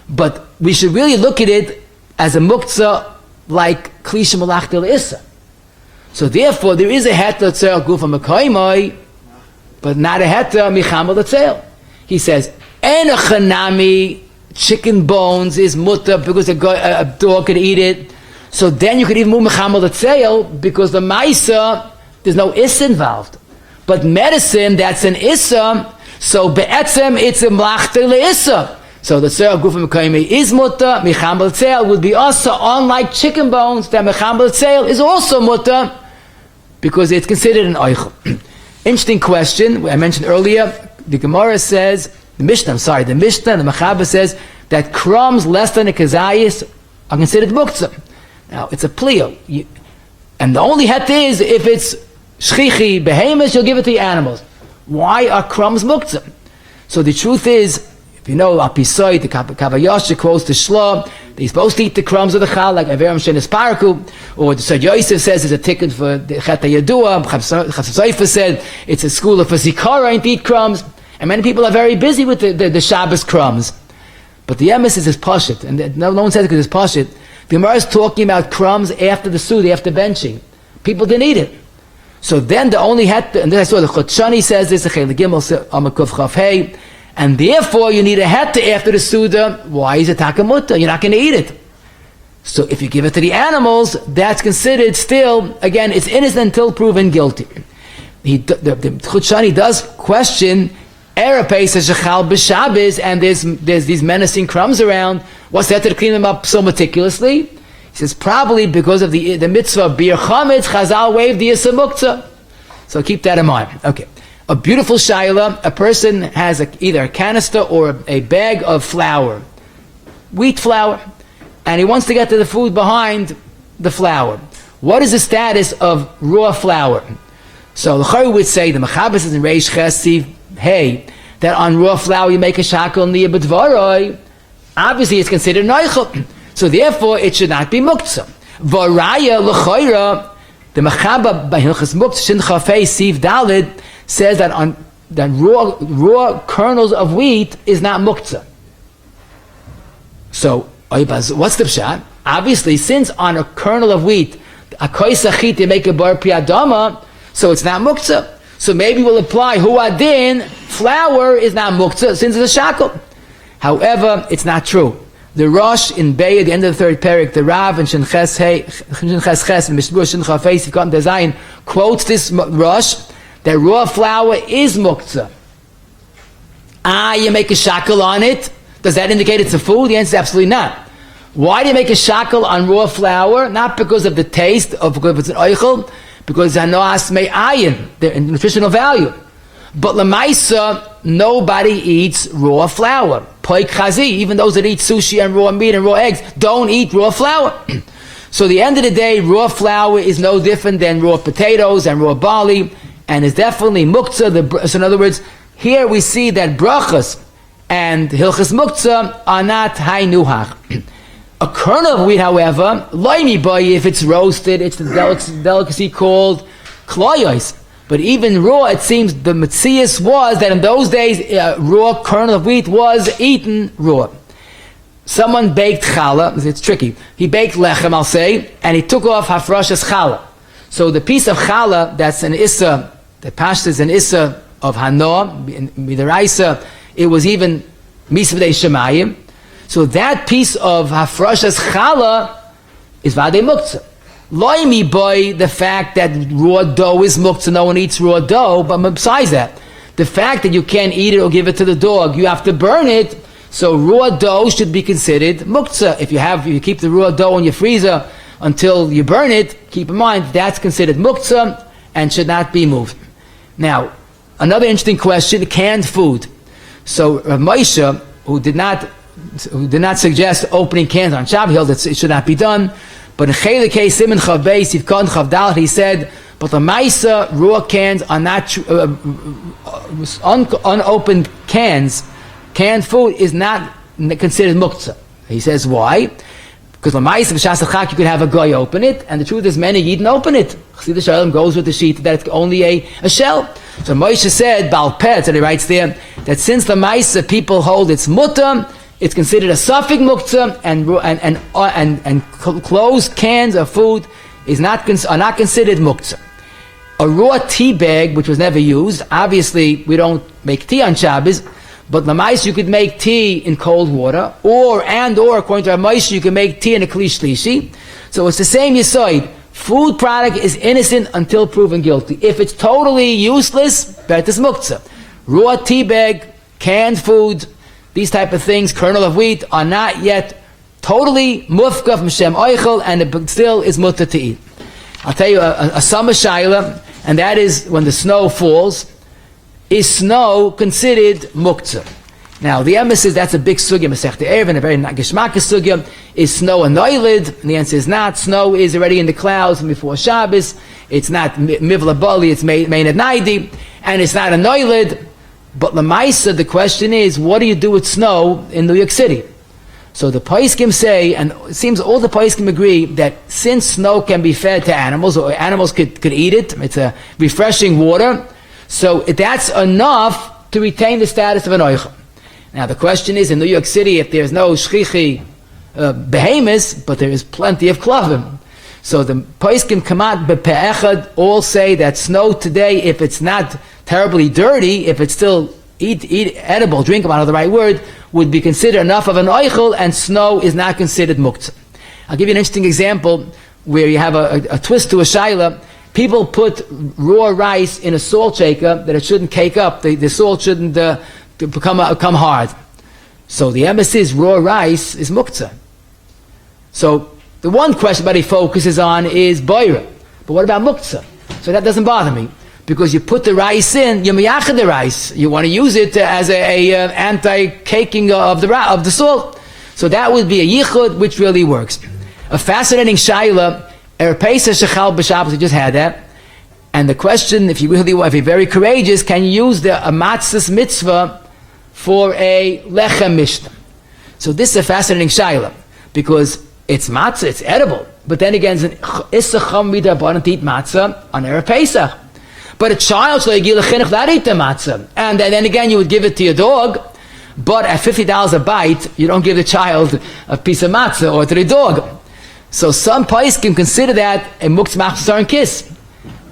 But we should really look at it as a muktzah like klisha malachtel issa. So therefore, there is a heter tzarech gufa mekoymoi, but not a heter michamol l'tzeil. He says en a chanami, chicken bones is mutter because a dog could eat it. So then you could even move michamol l'tzeil because the maisa there's no issa involved. But medicine that's an issa. So be'etzem it's a mlachta le'issa. So the tzarech gufa mekoyme is mutter, michamol l'tzeil would be also, unlike chicken bones, that michamol l'tzeil is also mutter because it's considered an oichel. Interesting question, I mentioned earlier, the Gemara says, the Mishnah, the Mechaber says that crumbs less than a kazayis are considered muktzah. Now, it's a plio. And the only het is, if it's shchichi, behemoth, you'll give it to the animals. Why are crumbs muktzah? So the truth is, if you know, Apisoi, the Kavayasha quotes the Shlah, they're supposed to eat the crumbs of the chal, like Averam Shenis Paraku, or the Sir Yosef says it's a ticket for the Cheta Yadua, Chasasaifa said it's a school of Zikara and to eat crumbs, and many people are very busy with the Shabbos crumbs. But the emes is pashit, and no one says it because it's pashit. The Gemara is talking about crumbs after the Sudi, after benching. People didn't eat it. So then the only het, and then I saw the Chotshani says this, and therefore you need a het after the Suda. Why is it takamutta? You're not going to eat it. So if you give it to the animals, that's considered still, again, it's innocent until proven guilty. The Chotshani does question, Erapes as Shechal b'Shabbos, and there's these menacing crumbs around. What's that to clean them up so meticulously? He says probably because of the mitzvah of Bir Chametz, Chazal waived the Yisa Muktzah. So keep that in mind. Okay. A beautiful shaila, a person has either a canister or a bag of flour, wheat flour, and he wants to get to the food behind the flour. What is the status of raw flour? So the Chari would say, the Machabes is in Reish Chesiv, hey, that on raw flour you make a shakel niya b'dvaroi, obviously it's considered noichel. So therefore it should not be muktzah. Varaya l'chayra, the Machaba by Hilchas Muktzah Shin Chafei Siv Dalid says that on that raw kernels of wheat is not muktzah. So what's the pshat? Obviously, since on a kernel of wheat, a koisachit you make a bar priyadama, so it's not muktzah. So maybe we'll apply huadin, flour is not muktzah since it's a shakel. However, it's not true. The Rosh in Bay at the end of the third parak, the Rav and Shin Ches Ches and Mishbur Shin Chafei Sivkot Design quotes this Rosh that raw flour is muktzah. You make a shakel on it. Does that indicate it's a food? The answer is absolutely not. Why do you make a shakel on raw flour? Not because of the taste, or because it's an oichel, because it's hanoas me'ayin, the nutritional value. But lemaisa, nobody eats raw flour. Poik chazi, even those that eat sushi and raw meat and raw eggs, don't eat raw flour. So at the end of the day, raw flour is no different than raw potatoes and raw barley, and is definitely muktzah. So in other words, here we see that brachas and hilchas muktzah are not haynuhach. A kernel of wheat, however, loimi boy, if it's roasted, it's the delicacy called kloyos. But even raw, it seems the metzias was that in those days, raw kernel of wheat was eaten raw. Someone baked challah, it's tricky. He baked lechem, I'll say, and he took off hafrashas challah. So the piece of challah that's an issa, the pashta is an issa of hanoah, midaraisa, it was even misvdei shemayim. So that piece of hafrashas challah is vadei muktzah. Loimi boy, the fact that raw dough is muktzah, no one eats raw dough, but besides that, the fact that you can't eat it or give it to the dog, you have to burn it, so raw dough should be considered muktzah. If you keep the raw dough in your freezer until you burn it, keep in mind that's considered muktzah and should not be moved. Now, another interesting question, canned food. So Rav Moshe, who did not suggest opening cans on Shabbos, held that it should not be done. But in Chelikei Siman Chav Beis Yivkon Chav Dalet, he said, but the Maisa raw cans are not unopened cans. Canned food is not considered muktzah. He says why? Because the Maisa b'shas achak you could have a guy open it, and the truth is many Yidden open it. Chassidus Shalom goes with the sheet that it's only a shell. So Moshe said, Baal Peh, and he writes there that since the Maisa people hold its mutter, it's considered a suffix muktzah, and closed cans of food are not considered muktzah. A raw tea bag, which was never used, obviously we don't make tea on Shabbos, but Lamais you could make tea in cold water, or according to Ramaish you can make tea in a kli shlishi. So it's the same yisoid. Food product is innocent until proven guilty. If it's totally useless, bet is muktzah. Raw tea bag, canned food, these type of things, kernel of wheat, are not yet totally mufka from Shem Oichel, and it still is mutter to eat. I'll tell you a summer shaila, and that is when the snow falls. Is snow considered muktzah? Now the emphasis, that's a big sugya, Masechta Erev, and a very geshmaka sugya. Is snow a noilid? And the answer is not. Snow is already in the clouds before Shabbos. It's not mivla bali, it's main at naidi, and it's not a noilid. But Lamaisa, the question is, what do you do with snow in New York City? So the Paiskim say, and it seems all the Paiskim agree, that since snow can be fed to animals, or animals could eat it, it's a refreshing water, so that's enough to retain the status of an oichel. Now the question is, in New York City, if there's no shchichi behemoths, but there is plenty of klavim. So the Paiskim Kamat Bepe'echad all say that snow today, if it's not terribly dirty, if it's still eat edible, drinkable, I don't know the right word, would be considered enough of an oichel, and snow is not considered muktzah. I'll give you an interesting example where you have a twist to a shaila. People put raw rice in a salt shaker that it shouldn't cake up. The salt shouldn't become hard. So the emphasis is raw rice is muktzah. So the one question everybody focuses on is boira. But what about muktzah? So that doesn't bother me. because you put the rice in, you miyachad the rice. You want to use it as a anti-caking of the salt. So that would be a yichud, which really works. A fascinating shaila, Pesach shechal b'Shabbos, we just had that. And the question, if you're very courageous, can you use a matzah's mitzvah for a lechem mishnah? So this is a fascinating shaila, because it's matzah, it's edible. But then again, it's a chum midrabanan to eat matzah on Erev Pesach. But a child, so you not eat the matzah. And then again, you would give it to your dog. But at $50 a bite, you don't give the child a piece of matzah or to the dog. So some pais can consider that a muktzah machzor and kiss.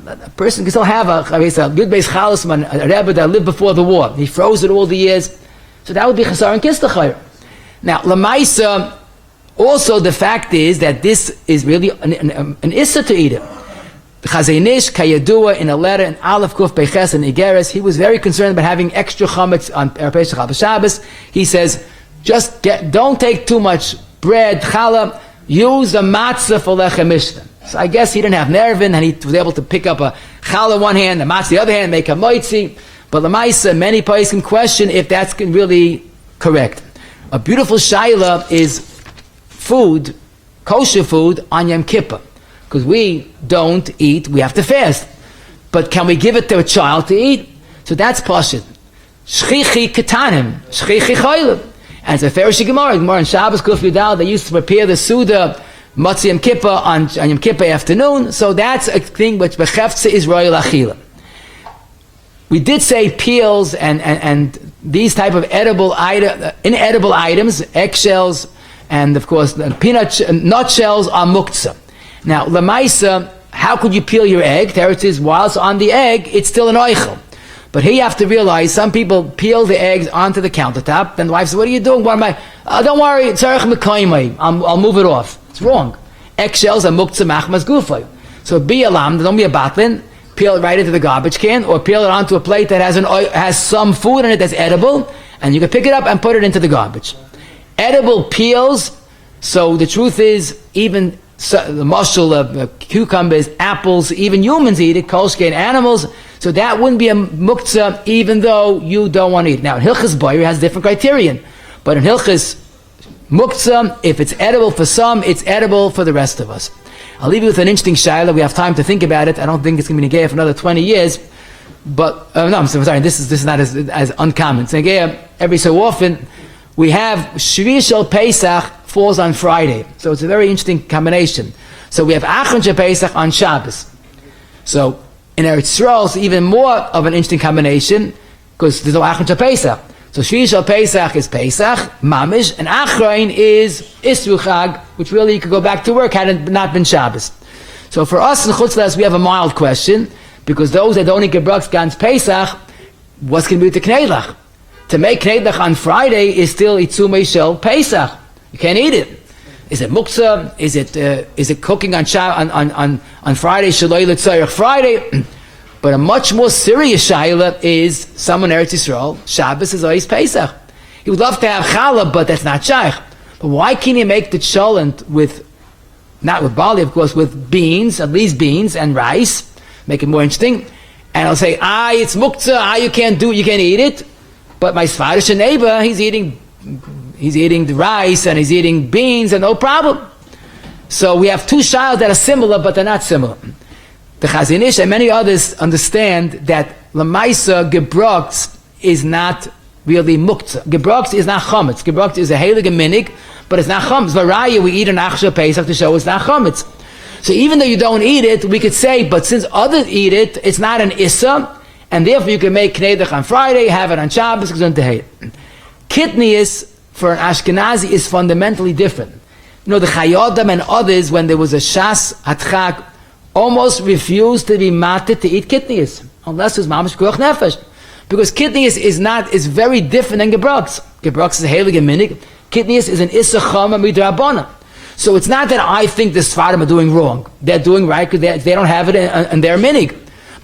A person can still have a good base chalisman, a rebbe that lived before the war. He froze it all the years. So that would be chasar and kiss l'chayr. Now, lamaisa, also the fact is that this is really an issa to eat it. Chazenish Kayadua in a letter in Aleph Kuf Beches and Igeres, he was very concerned about having extra chametz on Pesach al Shabbos. He says, don't take too much bread, challah, use a matzah for lechem mishnah. So I guess he didn't have nervin, and he was able to pick up a challah one hand, a matzah the other hand, make a moitzi. But lamaisa, many people can question if that's really correct. A beautiful shaila is food, kosher food on Yom Kippur. Because we don't eat, we have to fast. But can we give it to a child to eat? So that's pashut. Shchichi ketanim, shchichi choylem. And it's a Pharish Gemara in Shabbos Kuf Yudal, they used to prepare the Suda, Muktzah Yom Kippur on Yom Kippur afternoon. So that's a thing which Bechefza is royal achila. We did say peels and these type of inedible items, eggshells, and of course nut shells are muktzah. Now, lamaisa, how could you peel your egg? Teretz is, while it's on the egg, it's still an oichel. But here you have to realize, some people peel the eggs onto the countertop, then the wife says, what are you doing? What am I? Don't worry, tzarech mekayimai. I'll move it off. It's wrong. Eggshells are muktzah machmas gufay. So be a lam, don't be a batlin, peel it right into the garbage can, or peel it onto a plate that has some food in it that's edible, and you can pick it up and put it into the garbage. Edible peels, so the truth is, even the mushel of cucumbers, apples, even humans eat it, kolshkein animals, so that wouldn't be a muktzah even though you don't want to eat. Now, in Hilchas Boyer has a different criterion, but in Hilchas muktzah, if it's edible for some, it's edible for the rest of us. I'll leave you with an interesting shaila. We have time to think about it. I don't think it's going to be negayah for another 20 years, but no, I'm sorry, this is not as uncommon. It's negayah every so often. We have Shvi Shel Pesach falls on Friday. So it's a very interesting combination. So we have Achron Shel Pesach on Shabbos. So in Eretz Yisrael, it's even more of an interesting combination because there's no Achron Shel Pesach. So Shvi Shel Pesach is Pesach, Mamish, and Achron is Isru Chag, which really you could go back to work had it not been Shabbos. So for us in Chutz Las, we have a mild question because those that don't eat Gebrach Gans Pesach, what's going to be with the Kneidlach? To make Kneidlach on Friday is still Itzumei Shel Pesach. You can't eat it. Is it muktzah? Is it cooking on Friday? Shaloi L'Tzoich Friday. But a much more serious shaila is someone in Eretz Yisrael. Shabbos is always Pesach. He would love to have challah, but that's not shaykh. But why can't he make the cholent with, not with barley, of course, with beans, at least beans and rice, make it more interesting. And I'll say, it's muktzah. You can't do it. You can't eat it. But my Sfarish neighbor, he's eating the rice and he's eating beans and no problem. So we have two shaylas that are similar, but they're not similar. The Chazon Ish and many others understand that Lamaisa Gebrach is not really muktzah. Gebrach is not chametz. Gebrach is a heilige minig, but it's not chametz. Varaya, we eat an Achshel Pesach to show it's not chametz. So even though you don't eat it, we could say, but since others eat it, it's not an issa, and therefore you can make Kneidach on Friday, have it on Shabbos, Kitnius for an Ashkenazi is fundamentally different. You know, the Chayyadam and others, when there was a Shas Hatchak, almost refused to be mated to eat kitnius, unless it's mamash kuach nefesh. Because kitnius is very different than gebrach. Gebrach is a heilige minig. Kitnius is an issa chama midrabana. So it's not that I think the Sfarim are doing wrong. They're doing right because they don't have it in their minig.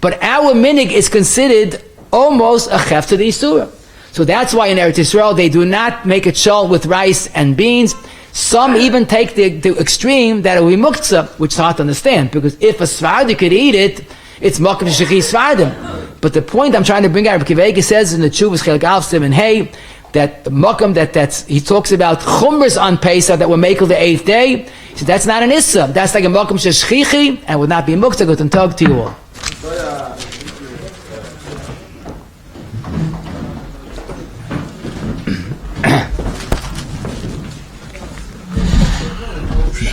But our minig is considered almost a chef to the Isura. So that's why in Eretz Yisrael they do not make a chol with rice and beans. Some even take the extreme that it will be muktzah, which is hard to understand, because if a Sfardi could eat it, it's makom shechi svardim. But the point I'm trying to bring out, Rabbi Akiva says in the Chuvas Chelik Alf Sim and Hey, that makom that's he talks about chumras on Pesach that were makel the 8th day. He said that's not an issa. That's like a makom sheshchichi and would not be a muktzah. Good and talk to you all.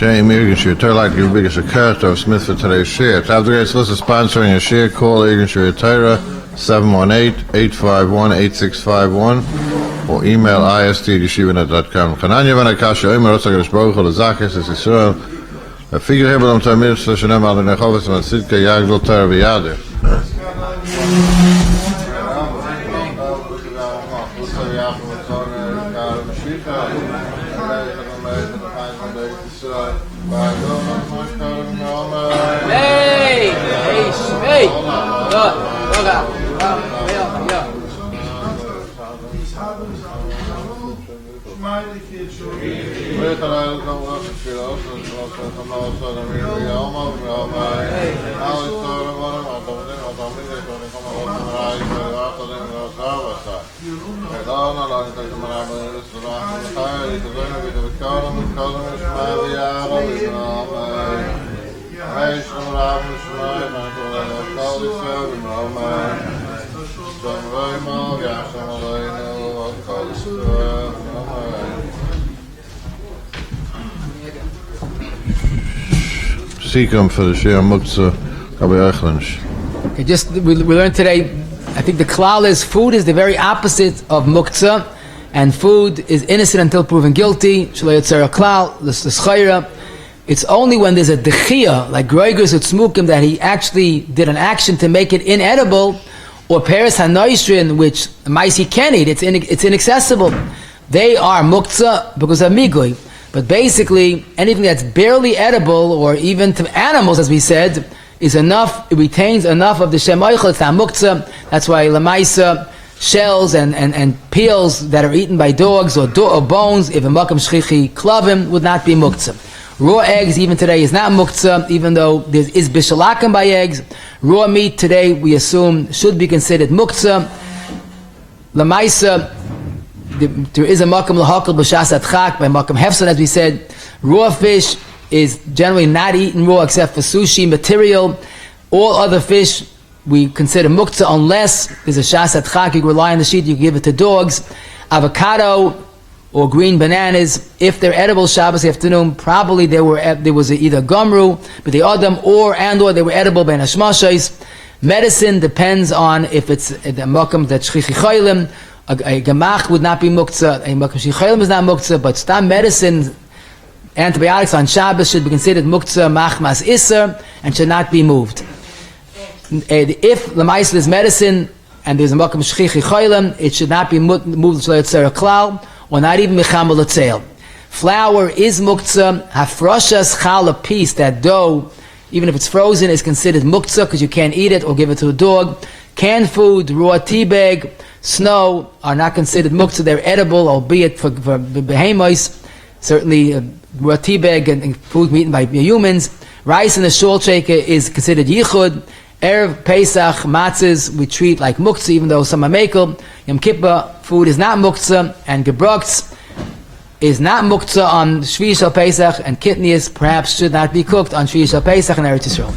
Shame Irgenshire, tell like your biggest occurrence of Smith for today's share. To have the greatest list of sponsoring a share, call Irgenshire Torah 718-851-8651 or email ist@yeshivanet.com. Chananya ben Akasha, Omer Rotzah Gerish Baruch Hu L'Zachis Es Yisrael. A figure here, but I'm telling you, Shloshanem Al Nechovis and Sidka Yagdol Torah V'Yadir. Seekum for the Shir Muktzah, Rabbi Eichlin. Okay, we learned today, I think the klal is food is the very opposite of muktzah, and food is innocent until proven guilty. Shelo yotzer klal, the schayra. It's only when there's a dechia, like groigers with smukim, that he actually did an action to make it inedible, or peres hanoishrin, which mice he can eat, it's inaccessible. They are muktzah because of migui. But basically, anything that's barely edible, or even to animals, as we said, is enough, it retains enough of the Shem Oichel, it's not muktzah. That's why lamaisa, shells and peels that are eaten by dogs, or bones, if a makam shchichi klavim, would not be muktzah. Raw eggs, even today, is not muktzah, even though there is bishalakim by eggs. Raw meat today, we assume, should be considered muktzah. Lamaisa, there is a makam lahakal b'shas atchak by makam hefson, as we said. Raw fish is generally not eaten raw except for sushi material. All other fish we consider muktzah unless there's a shas atchak. You rely on the sheet, you give it to dogs. Avocado or green bananas, if they're edible Shabbos afternoon, probably there was either gumru but the adam or they were edible by nashmashais. Medicine depends on if it's the makam that shchichi chaylim. A gemach would not be muktzah, a makam shchichi is not muktzah, but stam medicine, antibiotics on Shabbos should be considered muktzah machmas iser and should not be moved. If lemaisel is medicine and there's a makam shchichi chaylim, it should not be moved shelo yotzer klal, or not even mechamal l'tzeil. Flour is muktzah. Hafrashas chal, a piece, that dough, even if it's frozen, is considered muktzah because you can't eat it or give it to a dog. Canned food, raw tea bag, snow are not considered muktzah. They're edible, albeit for behemoths. Certainly, raw tea bag and food eaten by humans. Rice in the shul shaker is considered yichud. Erev Pesach matzahs we treat like muktzah, even though some are mekel. Yom Kippur food is not muktzah, and gebrokts is not muktzah on Shvi Shal Pesach, and kidneys perhaps should not be cooked on Shvi Shal Pesach in Eretz Yisrael.